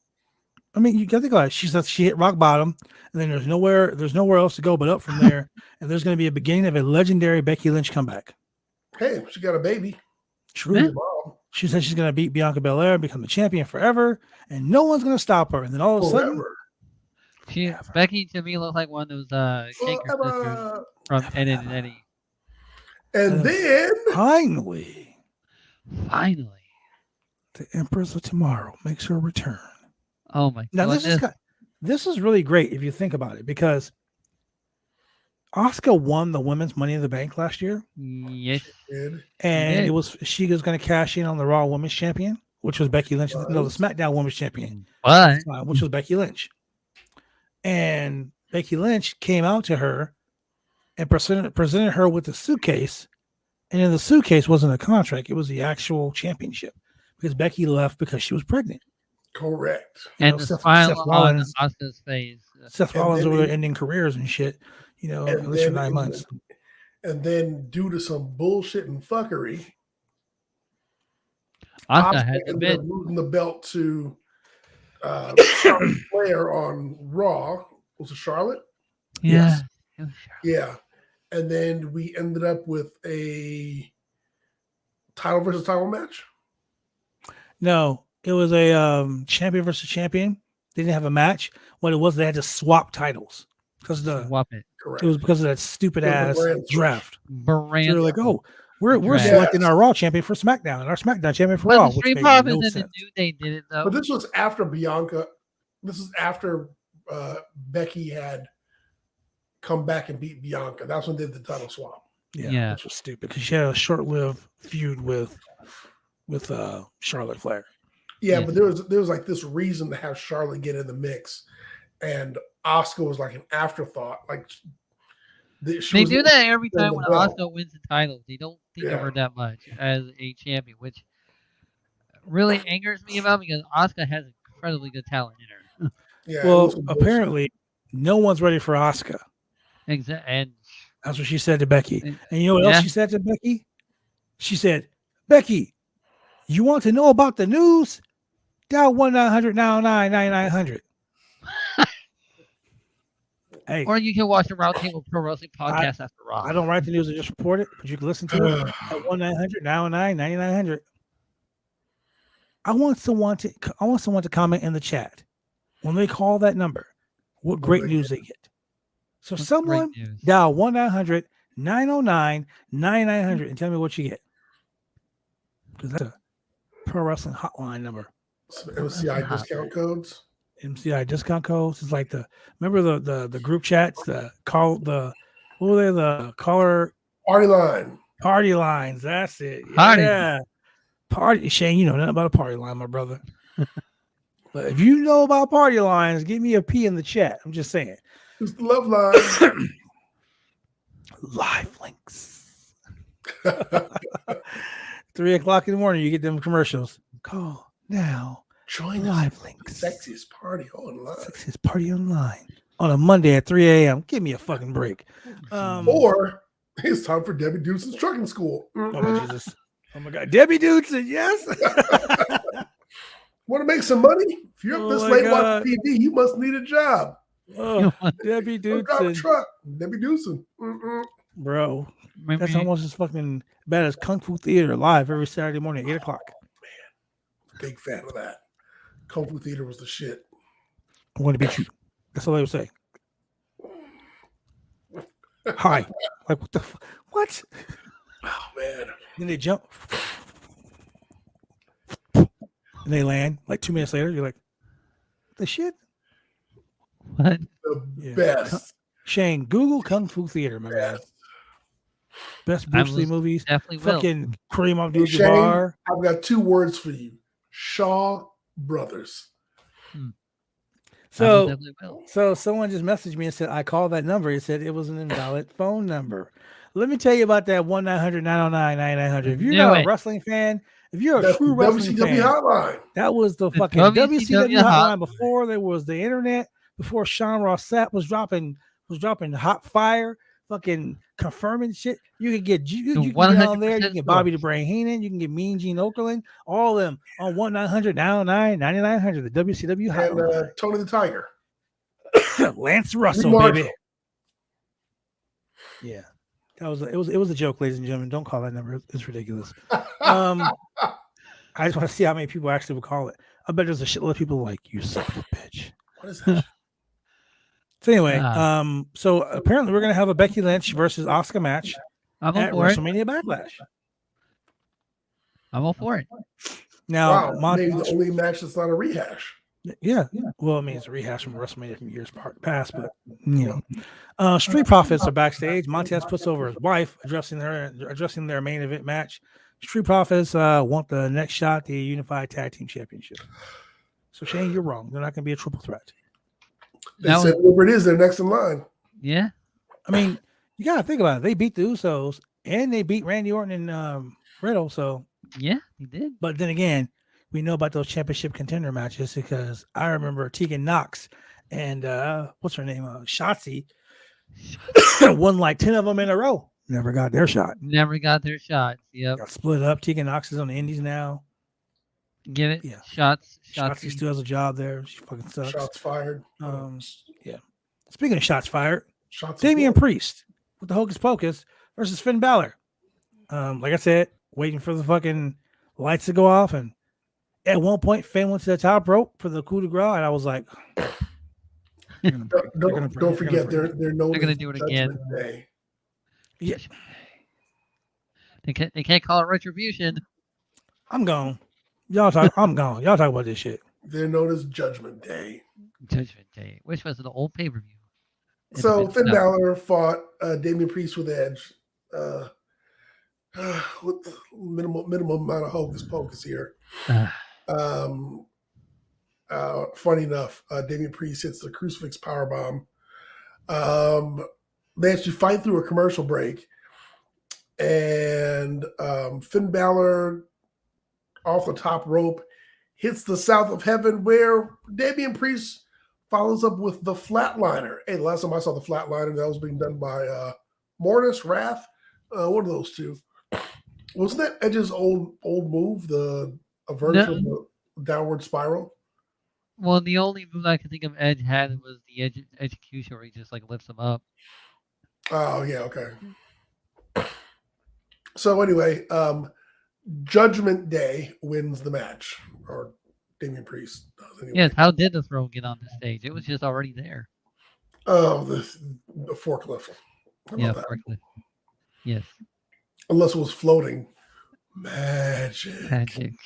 I mean, you got to think about it. She says she hit rock bottom, and then there's nowhere else to go but up from there. And there's going to be a beginning of a legendary Becky Lynch comeback. Hey, she got a baby. True. Yeah. She said she's going to beat Bianca Belair, become the champion forever, and no one's going to stop her. And then all of a sudden, Becky to me looks like one of those Shaker sisters from Ed and Eddie. And then finally, the Empress of Tomorrow makes her return. Oh my! Now this is really great if you think about it, because Asuka won the women's Money in the Bank last year. Yes, and she was going to cash in on the Raw Women's Champion, which was Becky Lynch. No, the SmackDown Women's Champion, which was Becky Lynch. And Becky Lynch came out to her and presented her with a suitcase, and in the suitcase wasn't a contract; it was the actual championship, because Becky left because she was pregnant. Correct. And the smile on Asuka's face. Seth Rollins over there ending careers and shit, you know, at least for 9 months. And then, due to some bullshit and fuckery, Asuka had to losing the belt to Charlotte Flair on Raw. Was it Charlotte? Yeah. Yes. Yeah. And then we ended up with a title versus title match. No, it was a champion versus champion. They didn't have a match. What it was, they had to swap titles because swap it. Correct. It was because of that stupid ass draft. So they're like, oh, we're selecting our Raw champion for SmackDown and our SmackDown champion for Raw. The Street Profits and the New Day did it though. But this was after Bianca. This is after Becky had come back and beat Bianca. That's when they did the title swap. Yeah, which was stupid because she had a short-lived feud with Charlotte Flair. Yeah, but there was like this reason to have Charlotte get in the mix, and Asuka was like an afterthought. Like they do that every time when Asuka wins the title. They don't think of her that much as a champion, which really angers me about because Asuka has incredibly good talent in her. Yeah. Well, apparently, no one's ready for Asuka. Exactly, and that's what she said to Becky. And you know what else she said to Becky? She said, "Becky, you want to know about the news? Dial 1-900-909-9900." Hey, or you can watch the Roundtable Pro Wrestling podcast after Raw. I don't write the news; I just report it. But you can listen to it at 1-900-909-9900. I want someone to comment in the chat when they call that number. What great news they get. So someone dial 1-900-909-9900 and tell me what you get. Because that's a pro wrestling hotline number. Some MCI discount codes. MCI discount codes. It's like remember the group chats, the caller party lines. That's it. Yeah. Party Shane, you know nothing about a party line, my brother. But if you know about party lines, give me a P in the chat. I'm just saying. It's the love line. Live links. 3 o'clock in the morning, you get them commercials. Call now. Join live links. Sexiest party online. Sexiest party online on a Monday at 3 a.m. Give me a fucking break. Or it's time for Debbie Dudeson's trucking school. Oh my Jesus! Oh my God, Debbie Dudeson, yes. Want to make some money? If you're up this late watching TV, you must need a job. Oh, Debbie Dudson. Drive a truck. Debbie Dudson. Bro, that's almost as fucking bad as Kung Fu Theater live every Saturday morning at 8 o'clock. Oh, man. Big fan of that. Kung Fu Theater was the shit. I want to beat you. That's all they would say. Hi. Like, what the what? Oh, man. Then they jump. And they land. Like 2 minutes later, you're like, the shit? What? The best. Shane, Google Kung Fu Theater, my man. Best Bruce Lee movies. Definitely fucking Kareem Abdul-Jabbar. I've got 2 words for you. Shaw Brothers. So someone just messaged me and said, I called that number. He said it was an invalid phone number. Let me tell you about that 1-900-909-9900. If you're not a wrestling fan, if you're a true wrestling fan, hotline. That was the fucking WCW hotline before there was the internet, before Sean Rossett was dropping hot fire, fucking confirming shit. You can get you can get on there. You can get Bobby the Brain Heenan. You can get Mean Gene Okerlund. All of them on 1-900-909-9900. The WCW hotline. And Tony the Tiger, Lance Russell, baby. Yeah, it was a joke, ladies and gentlemen. Don't call that number. It's ridiculous. I just want to see how many people actually would call it. I bet there's a shitload of people like, you son of a bitch. What is that? So anyway, so apparently we're gonna have a Becky Lynch versus Asuka match at WrestleMania Backlash. I'm all for it. Now, maybe the only match that's not a rehash. Yeah. Well, I mean, it's a rehash from WrestleMania from years past, but you know, Street Profits are backstage. Montez puts over his wife, addressing their main event match. Street Profits want the next shot at the Unified Tag Team Championship. So Shane, you're wrong. They're not going to be a triple threat. They said whoever it is, they're next in line. Yeah. I mean, you got to think about it. They beat the Usos and they beat Randy Orton and Riddle. So yeah, he did. But then again, we know about those championship contender matches because I remember Tegan Knox and what's her name? Shotzi won like 10 of them in a row. Never got their shot. Yep. Got split up. Tegan Knox is on the Indies now. Get it? Yeah. Shotzi still has a job there. She fucking sucks. Shots fired. Yeah. Speaking of shots fired, Damian Priest with the Hocus Pocus versus Finn Balor. Like I said, waiting for the fucking lights to go off, and at one point, Finn went to the top rope for the coup de grace, and I was like, "Don't forget, they're gonna do it again." Day. Yeah. They can't call it retribution. I'm gone. I'm gone. Y'all talk about this shit. They're known as Judgment Day. Judgment Day, which was an old pay-per-view. So Finn Balor fought Damian Priest with Edge. With minimum amount of hocus pocus here. Funny enough, Damian Priest hits the crucifix powerbomb. They actually fight through a commercial break, and Finn Balor off the top rope hits the South of Heaven, where Damian Priest follows up with the Flatliner. Hey, the last time I saw the Flatliner, that was being done by Mortis, Wrath, one of those two. Wasn't that Edge's old move, a version of the downward spiral? Well, the only move I could think of Edge had was the execution where he just like lifts him up. Oh, yeah, okay. So anyway, Judgment Day wins the match, or Damian Priest does anyway. Yes, how did the throne get on the stage? It was just already there. Oh, the forklift. Yeah, forklift. Yes. Unless it was floating. Magic.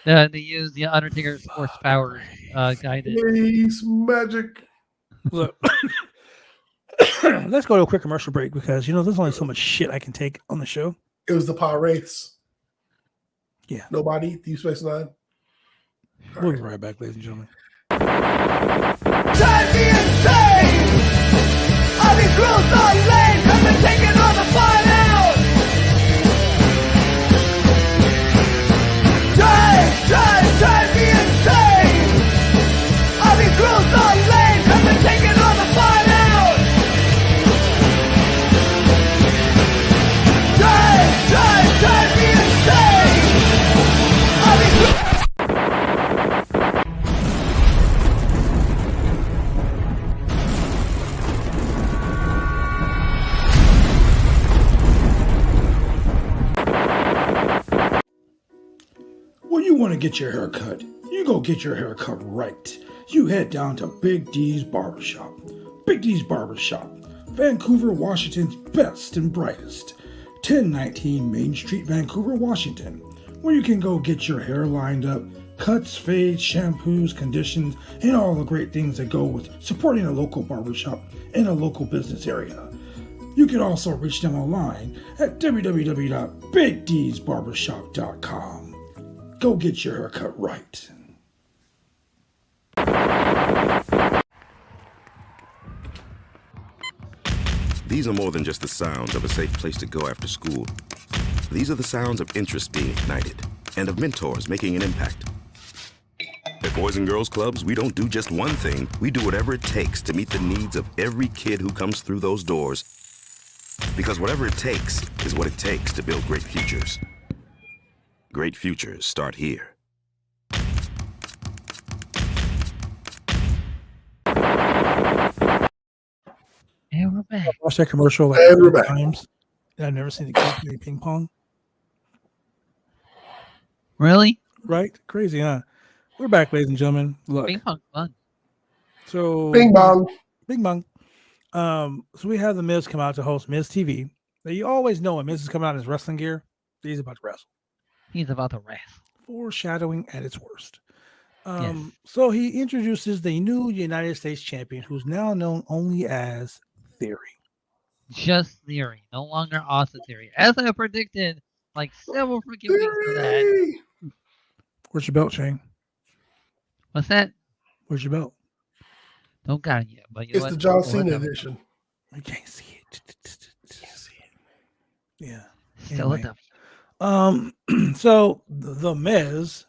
They used the Undertaker's horsepower guided. Please, magic. Look, let's go to a quick commercial break because there's only so much shit I can take on the show. It was the Power Wraiths. Yeah. Nobody? Deep Space Nine? We'll be right back, ladies and gentlemen. Drive me insane! All these rules are lame, cause they're taking all the fun out! Drive me insane! All these rules are lame, cause they're taking all the fun out! Drive me insane! All these When you want to get your hair cut, you go get your hair cut right. You head down to Big D's Barbershop. Big D's Barbershop, Vancouver, Washington's best and brightest. 1019 Main Street, Vancouver, Washington, where you can go get your hair lined up, cuts, fades, shampoos, conditions, and all the great things that go with supporting a local barbershop in a local business area. You can also reach them online at www.bigdsbarbershop.com. Go get your hair cut right. These are more than just the sounds of a safe place to go after school. These are the sounds of interest being ignited and of mentors making an impact. At Boys and Girls Clubs, we don't do just one thing. We do whatever it takes to meet the needs of every kid who comes through those doors. Because whatever it takes is what it takes to build great futures. Great futures start here. And we're back. I watched that commercial like And we're back. times. And I've never seen the kid play ping pong. Really? Right? Crazy, huh? We're back, ladies and gentlemen. Look. Ping pong fun. So Bing bong. Bing bong. So we have the Miz come out to host Miz TV. Now you always know when Miz is coming out in his wrestling gear, he's about to wrestle. He's about to wrestle. Foreshadowing at its worst. Yes. So he introduces the new United States champion, who's now known only as Theory. Just Theory, no longer Austin Theory. As I predicted, like several freaking weeks for that. Theory. Where's your belt, Shane? What's that? Where's your belt? Don't got it yet, but you It's know the what? John We'll Cena let them- edition. I can't see it. Can't see it. Yeah. Still Anyway. a W. So the Miz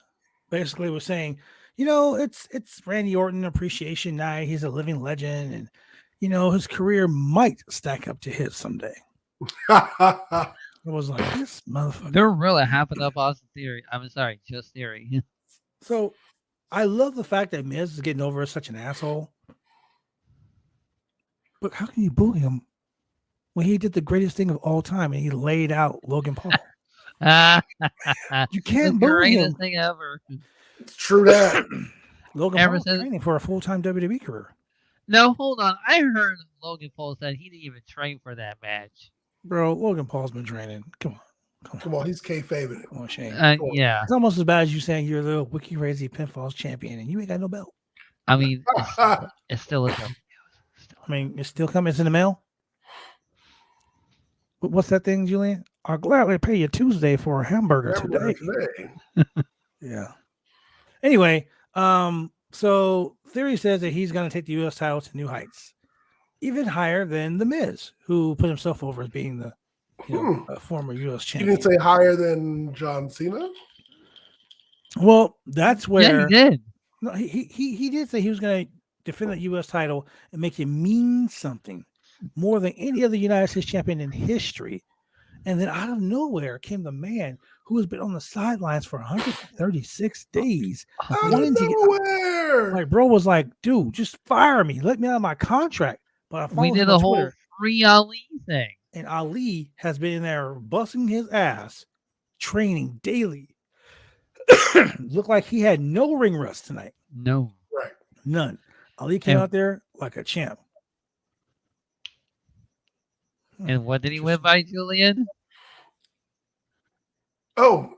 basically was saying, you know, it's Randy Orton Appreciation Night. He's a living legend, and you know his career might stack up to his someday. I was like, this motherfucker. They're really hyping up Austin Theory. I'm sorry, just Theory. So I love the fact that Miz is getting over as such an asshole. But how can you boo him when he did the greatest thing of all time and he laid out Logan Paul? You can't the boo greatest him. thing ever. It's true that. Logan Ever Paul since- training for a full-time WWE career. No, hold on. I heard Logan Paul said he didn't even train for that match. Bro, Logan Paul's been training. Come on. Come on, he's kayfabing it. Come on, Shane. Yeah. It's almost as bad as you saying you're the Wiki Crazy Pinfalls champion and you ain't got no belt. I mean, it's still a W. I mean, it's still coming. It's in the mail. What's that thing, Julian? I'll gladly pay you Tuesday for a hamburger today. Yeah. Anyway, so Theory says that he's going to take the U.S. title to new heights, even higher than The Miz, who put himself over as being the former U.S. He champion. didn't say higher than John Cena. Well, that's where Yeah, he did. No, he did say he was going to defend the U.S. title and make it mean something more than any other United States champion in history. And then out of nowhere came the man who has been on the sidelines for 136 days. Out of nowhere. Like, bro was like, dude, just fire me. Let me out of my contract. But I We followed did him the on whole Twitter, free Ali thing. and Ali has been in there busting his ass, training daily. Looked like he had no ring rust tonight. No. Right. None. Ali came And- out there like a champ. And what did he win by, Julian? Oh.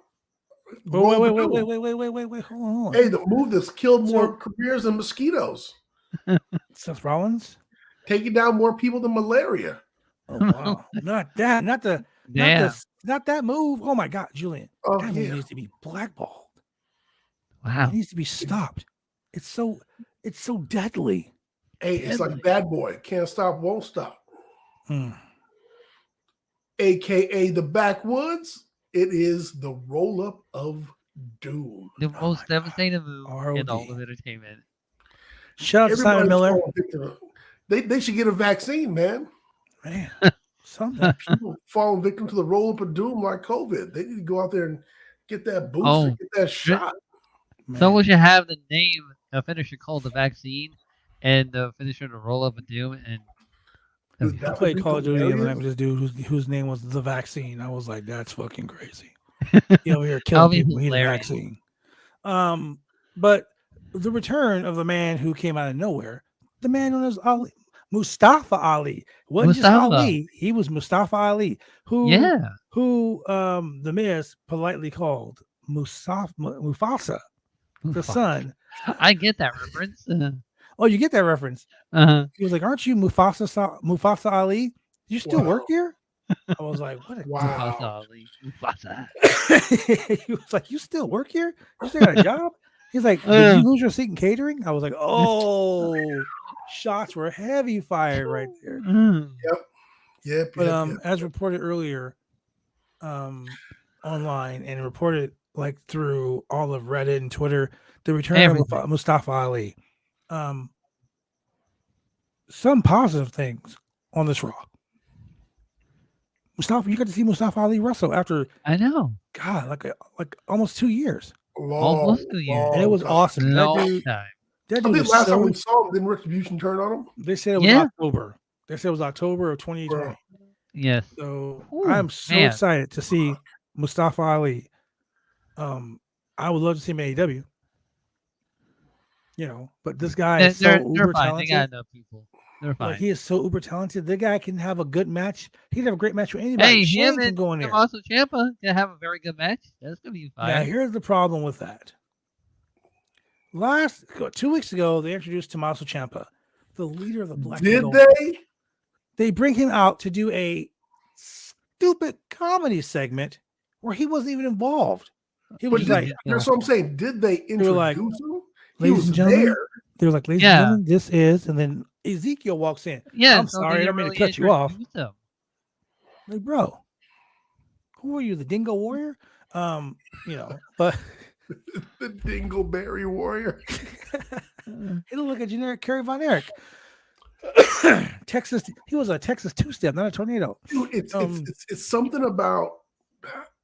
Wait, Roll wait, the wait, doom. wait, hold on. Hey, the move that's killed more So- careers than mosquitoes. Seth Rollins? Taking down more people than malaria. Oh wow. Not that, not Damn. that move. Oh my god, Julian. Oh, That move yeah. needs to be blackballed. Wow. It needs to be stopped. It's so deadly. Hey, it's like Bad Boy. Can't stop, won't stop. Hmm. AKA the backwoods. It is the roll up of doom. The most devastating move in all ROD. of entertainment. Shout out to Simon Everybody's Miller. falling victim of- They should get a vaccine, man. Man, something. People falling victim to the roll up of doom like COVID. They need to go out there and get that booster, Oh. get that shot. Someone should have the name, a finisher called the vaccine, and the finisher the roll up of doom. And Dude, I that played would be Call of Duty the other night hilarious. with this dude whose name was The Vaccine. I was like, that's fucking crazy. You over here That'll killing be people. He the hilarious. vaccine. But the return of the man who came out of nowhere, the man known as Ali, Mustafa Ali. Wasn't just Mustafa. Ali. He was Mustafa Ali, who the Miz politely called Mufasa, the son. I get that reference. Oh, you get that reference. Uh-huh. He was like, "Aren't you Mufasa Ali? You still work here?" I was like, "What?" Wow. Mufasa Ali. Mufasa. He was like, "You still work here? You still got a job?" He's like, "Did you lose your seat in catering?" I was like, "Oh, shots were heavy fired right there." Mm. Yep. But as reported earlier, online and reported like through all of Reddit and Twitter, the return of Mustafa Ali. Some positive things on this Raw. Mustafa, you got to see Mustafa Ali wrestle after I know. God, like almost 2 years. Almost 2 years. And it was awesome. Long That I dude think last time so, we saw him, didn't Retribution turn on him? they said it was October. They said it was October of 2020. Yes. So I'm so excited to see Mustafa Ali. I would love to see him in AEW. You know, but this guy is so uber talented. They got enough people. They're fine. Like, he is so uber talented. The guy can have a good match. He can have a great match with anybody. Hey, Shane him can and go in there. Tommaso Ciampa can have a very good match. That's gonna be fine. Now, here's the problem with that. 2 weeks ago, they introduced Tommaso Ciampa, the leader of the Black. Did they? They bring him out to do a stupid comedy segment where he wasn't even involved. He was like, that's what I'm saying. Did they introduce him? Ladies and gentlemen, they were like, ladies and gentlemen, this is, and then Ezekiel walks in. Yeah, I'm sorry, I don't mean to cut you off. Like, bro, who are you, the Dingo Warrior? You know, but the Dingleberry Warrior. He looked like a generic Kerry Von Erich. Texas, he was a Texas two-step, not a tornado. Dude, it's something about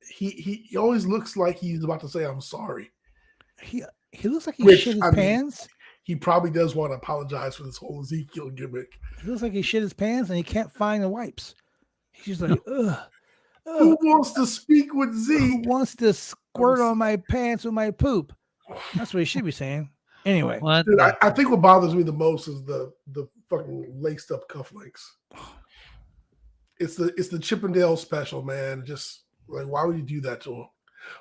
he always looks like he's about to say I'm sorry. He looks like he shit his pants. He probably does want to apologize for this whole Ezekiel gimmick. He looks like he shit his pants and he can't find the wipes. He's just like, ugh. Who wants to speak with Zeke? Who wants to squirt on my pants with my poop? That's what he should be saying. Anyway, dude, I think what bothers me the most is the fucking laced up cufflinks. It's the Chippendale special, man. Just like, why would you do that to him?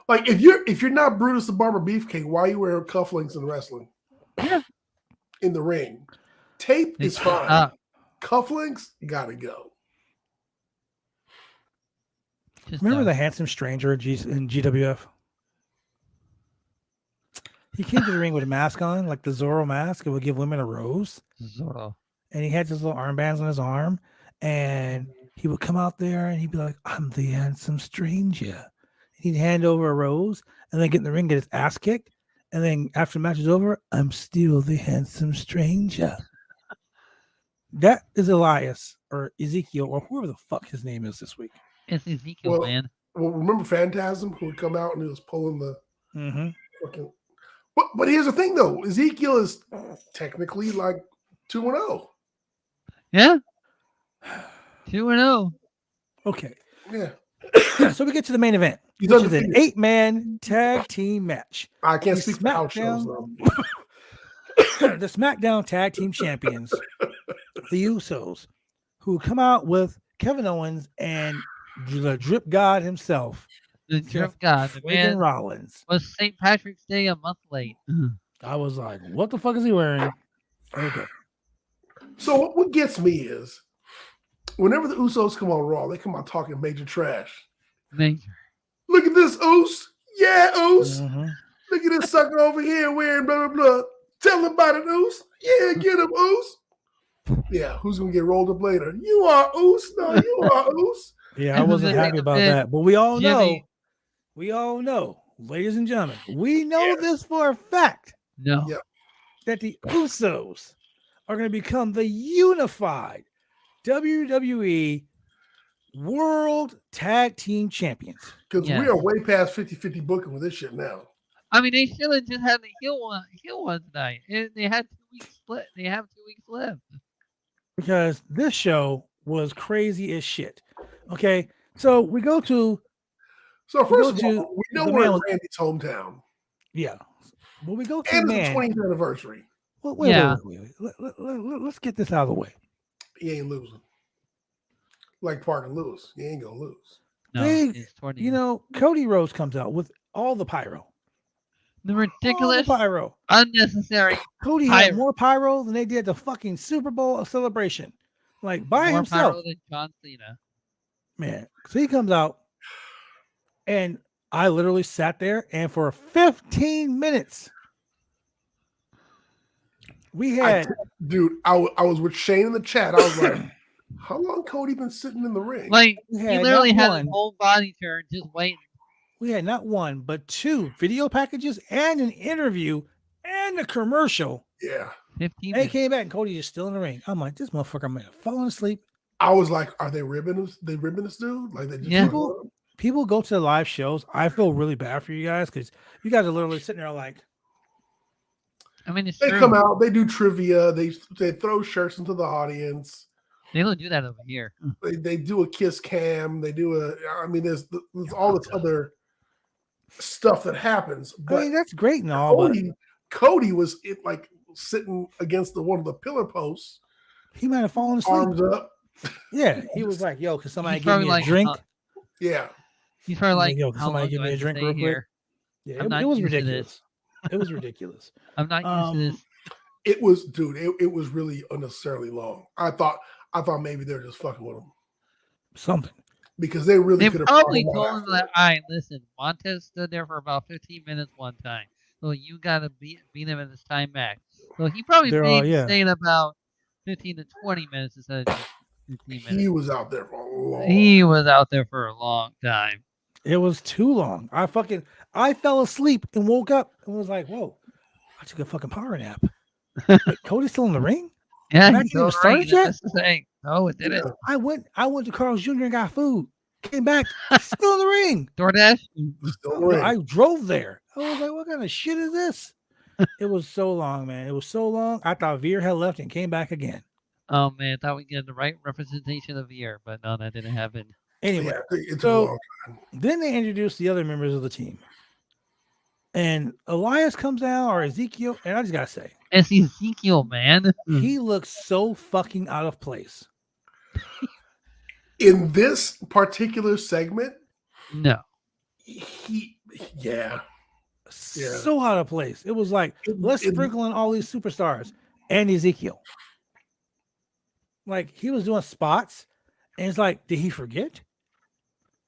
Like, if you're not Brutus the Barber Beefcake, why are you wearing cufflinks in wrestling? In the ring, tape is fine. Cufflinks gotta go. Remember the handsome stranger in GWF? He came to the ring with a mask on, like the Zorro mask. It would give women a rose. Zorro. And he had his little armbands on his arm. And he would come out there and he'd be like, I'm the handsome stranger. He'd hand over a rose and then get in the ring, get his ass kicked. And then after the match is over, I'm still the handsome stranger. That is Elias or Ezekiel or whoever the fuck his name is this week. It's Ezekiel, man. Well, remember Phantasm who would come out and he was pulling the fucking. But here's the thing, though. Ezekiel is technically like 2-0. Yeah. 2-0. Okay. Yeah. So we get to the main event. Which is an 8-man tag team match. I can't speak for house shows, though. The SmackDown tag team champions, the Usos, who come out with Kevin Owens and the Drip God himself. The Drip God, the man Rollins. Was St. Patrick's Day a month late. I was like, what the fuck is he wearing? Okay. So what gets me is whenever the Usos come on Raw, they come out talking major trash. Major. Look at this, Oos. Yeah, Oos. Look at this sucker over here wearing blah, blah, blah. Tell him about it, Oos. Yeah, get him, Oos. Yeah, who's going to get rolled up later? You are, Oos. No, you are, Oos. Yeah, I wasn't happy about that. But we all know, ladies and gentlemen, we know this for a fact. No. Yep. That the Usos are going to become the unified WWE World Tag Team Champions. Because we are way past 50-50 booking with this shit now. I mean, they should have just had the heel one tonight. They had 2 weeks split. They have 2 weeks left. Because this show was crazy as shit. Okay, so we go to. So first of all, we know we're in Randy's hometown. Yeah, but we go to and it's the 20th anniversary. Well, wait. Let's get this out of the way. He ain't losing. Like Parker Lewis, he ain't gonna lose. No, Cody Rhodes comes out with all the pyro. The ridiculous, pyro, unnecessary. Cody had more pyro than they did the fucking Super Bowl celebration, like by more himself. Pyro than John Cena. Man, so he comes out, and I literally sat there, and for 15 minutes, we had. I was with Shane in the chat. I was like, How long Cody been sitting in the ring? Like We he had literally not had one. his whole body turn just waiting. We had not one, but 2 video packages and an interview and a commercial. Yeah. 15 And he minutes. came back and Cody is still in the ring. I'm like, this motherfucker might have fallen asleep. I was like, are they ribbing this? They ribbing this dude? Like they just Yeah. People go to the live shows. I feel really bad for you guys because you guys are literally sitting there like, I mean, it's they true. come out, they do trivia, they throw shirts into the audience. They don't do that over here. They do a kiss cam. They do there's all this other stuff that happens. I But mean, that's great and all, but Cody was like sitting against one of the pillar posts, he might have fallen asleep. arms up. Yeah, he was like, yo, can somebody He's give me probably a like, drink? Yeah. He's probably like, Yo, can how somebody long give do me I a have to drink stay real quick? here? Yeah, I'm not it was used to ridiculous. It was ridiculous. I'm not used to this. It was, dude, it was really unnecessarily long. I thought maybe they're just fucking with him. Something. Because they really They could have probably told him that, all right, listen, Montez stood there for about 15 minutes one time. So you got to beat him at his time back. So he probably stayed about 15 to 20 minutes instead of just 15 minutes. He was out there for a long He was out there for a long time. It was too long. I fell asleep and woke up and was like, whoa, I took a fucking power nap. Wait, Cody's still in the ring? Yeah, Match didn't even start yet? That's the thing. No, it didn't. I went to Carl's Jr. and got food. Came back, still in the ring. DoorDash? Still in the ring. I drove there. I was like, what kind of shit is this? It was so long, man. It was so long. I thought Veer had left and came back again. Oh, man. I thought we'd get the right representation of Veer, but no, that didn't happen. Anyway, Yeah, it took a so long time. then they introduced the other members of the team. And Elias comes out, or Ezekiel, and I just gotta say, it's Ezekiel, man. he looks so fucking out of place. In this particular segment, No. Yeah. So out of place. It was like, let's sprinkle in all these superstars and Ezekiel. Like, he was doing spots, and it's like, did he forget?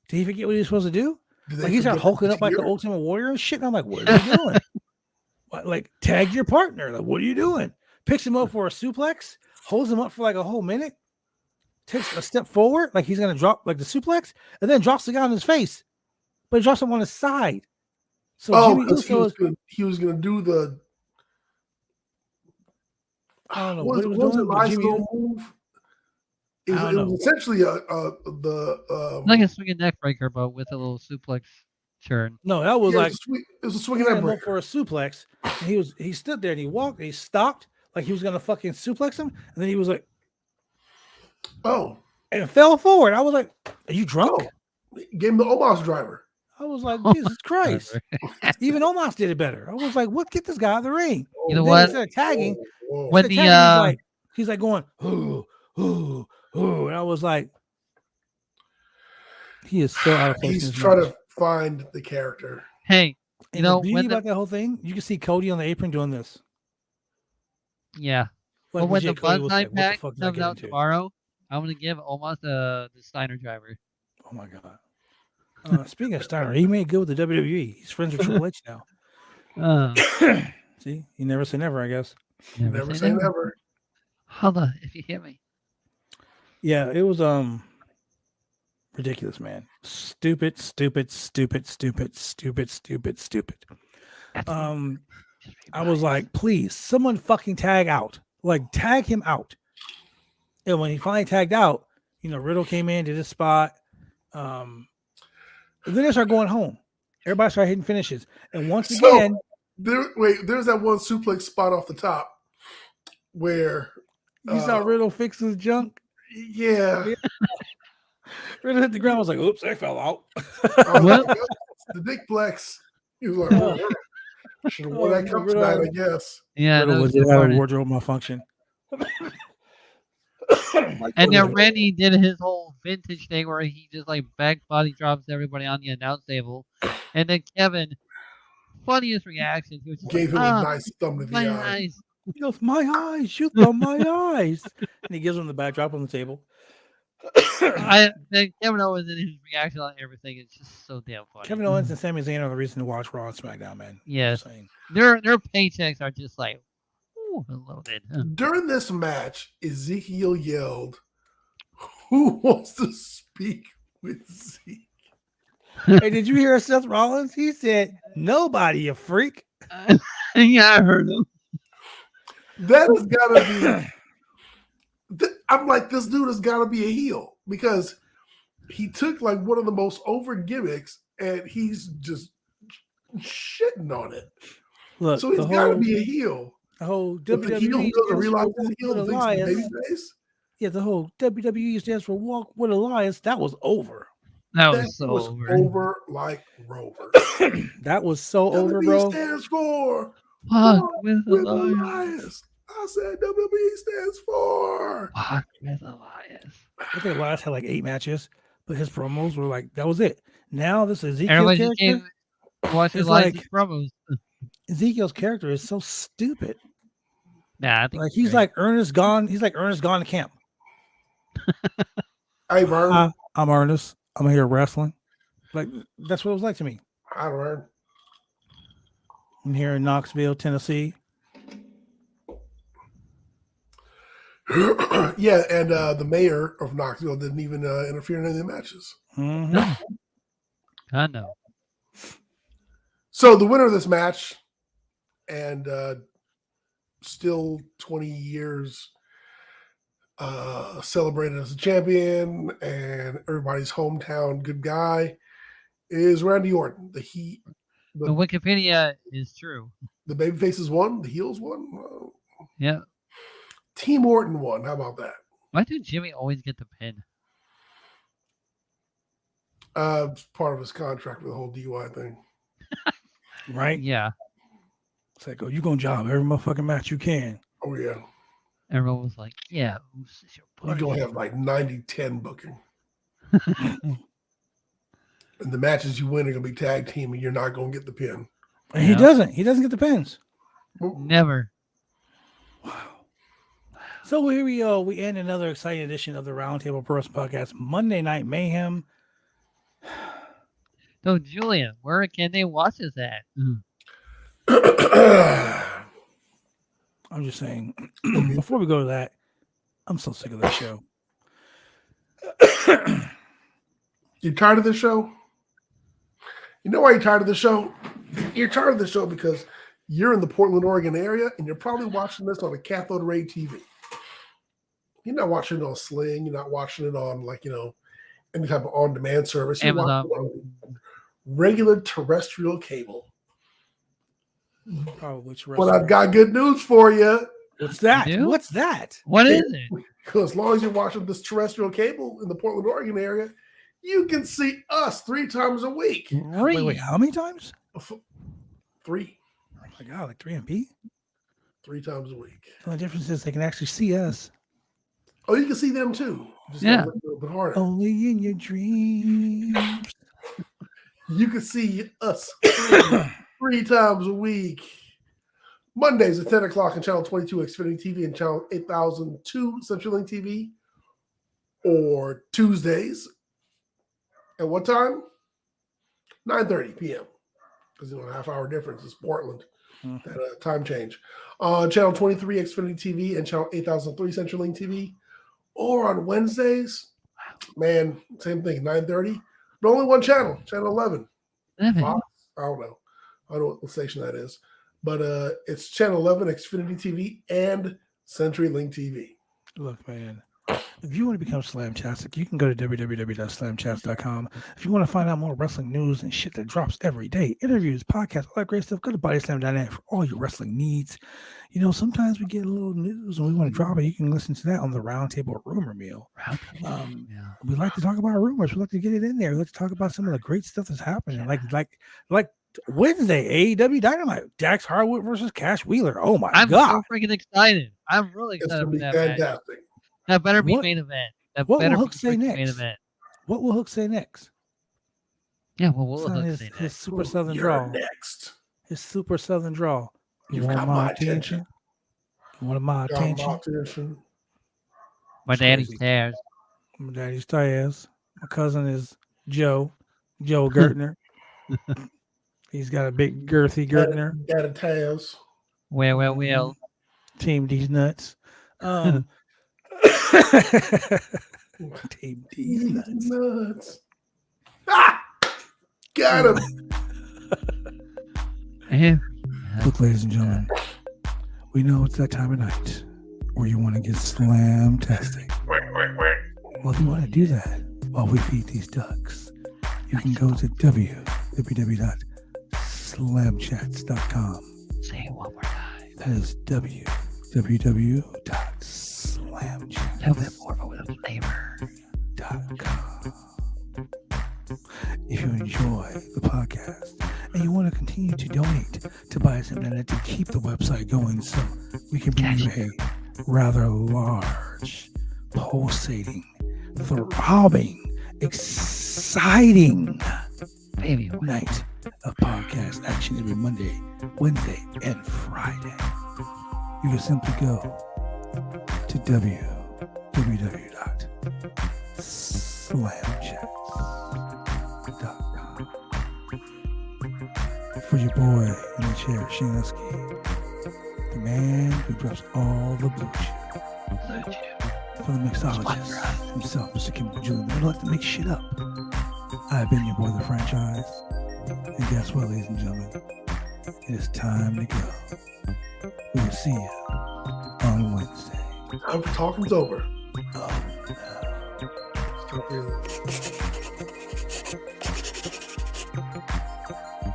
Did he forget what he was supposed to do? Like, he started hulking up like the Ultimate Warrior and shit. And I'm like, what are you doing? What, like, tag your partner. Like, what are you doing? Picks him up for a suplex, holds him up for like a whole minute, takes a step forward, like he's going to drop like the suplex, and then drops the guy on his face. But he drops him on his side. So Jimmy Uso he was going to do the. I don't know what was it Elias gonna move? It was essentially like a swinging neck breaker, but with a little suplex turn. No, that was like it was a swinging neck breaker for a suplex. And he stood there and he walked, and he stopped like he was gonna fucking suplex him, and then he was like, oh, and fell forward. I was like, are you drunk? Oh. Gave him the Omos driver. I was like, Jesus Christ. Even Omos did it better. I was like, what? Get this guy out of the ring. You know what? Instead of tagging, when the he's like going, ooh, ooh, ooh. And I was like, he is so out of place. He's trying to find the character. Hey, you know, the beauty about that whole thing, you can see Cody on the apron doing this. Yeah. Like well, when the Buzz like, pack comes out tomorrow, I'm going to give Omos the Steiner driver. Oh, my God. Speaking of Steiner, he made good with the WWE. He's friends with Triple H now. See, you never say never, I guess. Never say never. Hold on, if you hear me. Yeah, it was ridiculous, man. Stupid. I was like, please, someone fucking tag out. Like, tag him out. And when he finally tagged out, you know, Riddle came in, did his spot. Then they start going home. Everybody started hitting finishes. And once again, there's that one suplex spot off the top where you saw Riddle fix his junk. Yeah. Riddle hit the ground. I was like, oops, I fell out. The dick flex. He was like, should have worn that cup tonight, I guess. Yeah, Riddle was just out of wardrobe malfunction. And then Randy did his whole vintage thing where he just like back body drops everybody on the announce table, and then Kevin, funniest reaction, he was just gave him a nice thumb to the eye. Eyes. He goes, my eyes, you thumb my eyes, and he gives him the backdrop on the table. Kevin Owens and his reaction on everything is just so damn funny. Kevin Owens and Sami Zayn are the reason to watch Raw and SmackDown, man. Yes, their paychecks are just like loaded. During this match, Ezekiel yelled, Who wants to speak with Zeke? Hey, did you hear Seth Rollins? He said, "Nobody, you freak." Yeah, I heard him. That has got to be. I'm like, this dude has got to be a heel because he took like one of the most over gimmicks and he's just shitting on it. Look, so he's got to be a heel. The whole But the heel WWE who doesn't stands realize for he's a heel Walk and with thinks he's Elias. babyface. Yeah, the whole WWE stands for Walk with Elias. That was over. That was so over like Rover. That was so over, WWE bro. stands for Walk with Elias. I said WWE stands for Walk with Elias. I think Elias had like 8 matches, but his promos were like, that was it. Now this Ezekiel Everybody just character, watch it's Elias' like- promos. Ezekiel's character is so stupid. Nah, I think Like he's like Ernest gone. He's like Ernest gone to camp. Hey, Vern. I'm Ernest. I'm here wrestling. Like that's what it was like to me. I learned. I'm here in Knoxville, Tennessee. Yeah, and the mayor of Knoxville didn't even interfere in any of the matches. Mm-hmm. No. I know. So the winner of this match, and still 20 years celebrated as a champion and everybody's hometown good guy, is Randy Orton. The Wikipedia is true. The babyfaces won. The heels won. Yeah. Team Orton won. How about that? Why did Jimmy always get the pin? It's part of his contract with the whole DUI thing. Right? Yeah. It's like, oh, you gonna job every motherfucking match you can. Oh, yeah. Everyone was like, yeah. You're going to have like 90-10 booking. And the matches you win are going to be tag team and you're not going to get the pin. And he doesn't. He doesn't get the pins. Never. Wow. So here we go. We end another exciting edition of the Roundtable Pro Wrestling Podcast, Monday Night Mayhem. So, Julian, where can they watch this at? I'm just saying, before we go to that, I'm so sick of this show. You're tired of this show? You know why you're tired of the show? You're tired of the show because you're in the Portland, Oregon area, and you're probably watching this on a cathode ray TV. You're not watching it on Sling. You're not watching it on, like, you know, any type of on-demand service. You're Amazon. watching it on regular terrestrial cable. Oh, which But I've got good news for you. What's that? You do? What's that? What is it? Because as long as you're watching this terrestrial cable in the Portland, Oregon area, you can see us 3 times a week. Wait, how many times? 3. Oh my God, like 3 MP? 3 times a week. The only difference is they can actually see us. Oh, you can see them too. Just Yeah. gotta look a little bit harder. Only in your dreams. You can see us 3 times a week. Mondays at 10 o'clock on Channel 22 Xfinity TV and Channel 8002 CenturyLink TV. Or Tuesdays at what time? 9:30 p.m. Because, you know, a half-hour difference is Portland. That time change. Channel 23 Xfinity TV and Channel 8003 CenturyLink TV. Or on Wednesdays, man, same thing, 9:30. But only one channel, Channel 11. Fox? I don't know. I don't know what station that is. But it's Channel 11, Xfinity TV, and CenturyLink TV. Look, man, if you want to become Slamtastic, you can go to www.slamchats.com. If you want to find out more wrestling news and shit that drops every day, interviews, podcasts, all that great stuff, go to BodySlam.net for all your wrestling needs. You know, sometimes we get a little news and we want to drop it. You can listen to that on the Roundtable Rumor Mill. We like to talk about rumors. We like to get it in there. We like to talk about some of the great stuff that's happening. Like Wednesday, AEW Dynamite, Dax Harwood versus Cash Wheeler. Oh my I'm God. so freaking excited. I'm really excited for that match. Fantastic. That better be main event. What will Hook say next? Main event. What will Hook say next? Yeah, well, what It's will on Hook his, say his next? super southern You're draw. next. His super southern draw. You You've want got my my attention? You want my Got my attention? attention. My daddy's crazy. stairs. My daddy's Taz. My cousin is Joe Gertner. He's got a big girthy Gertner. Got a Taz. Well. Team D's nuts. Tape these nuts. Ah! Got him. Look, ladies and gentlemen, we know it's that time of night where you want to get slam-tastic. Well, if you want to do that while we feed these ducks, you can go to www.slamchats.com. Say it one more time. That is www.slamchats.com. Tell them more with a flavor. If you enjoy the podcast and you want to continue to donate to buy us internet to keep the website going so we can bring you a rather large, pulsating, throbbing, exciting night of podcast action every Monday, Wednesday, and Friday, you can simply go to www.slamchats.com. For your boy in the chair, Shane Huskey, the man who drops all the blue shit. For the mixologist himself, Mr. Chemical Julian, who like to make shit up. I've been your boy, the franchise. And guess what, ladies and gentlemen? It is time to go. We will see you on Wednesday. Time for talking's over. Oh, no.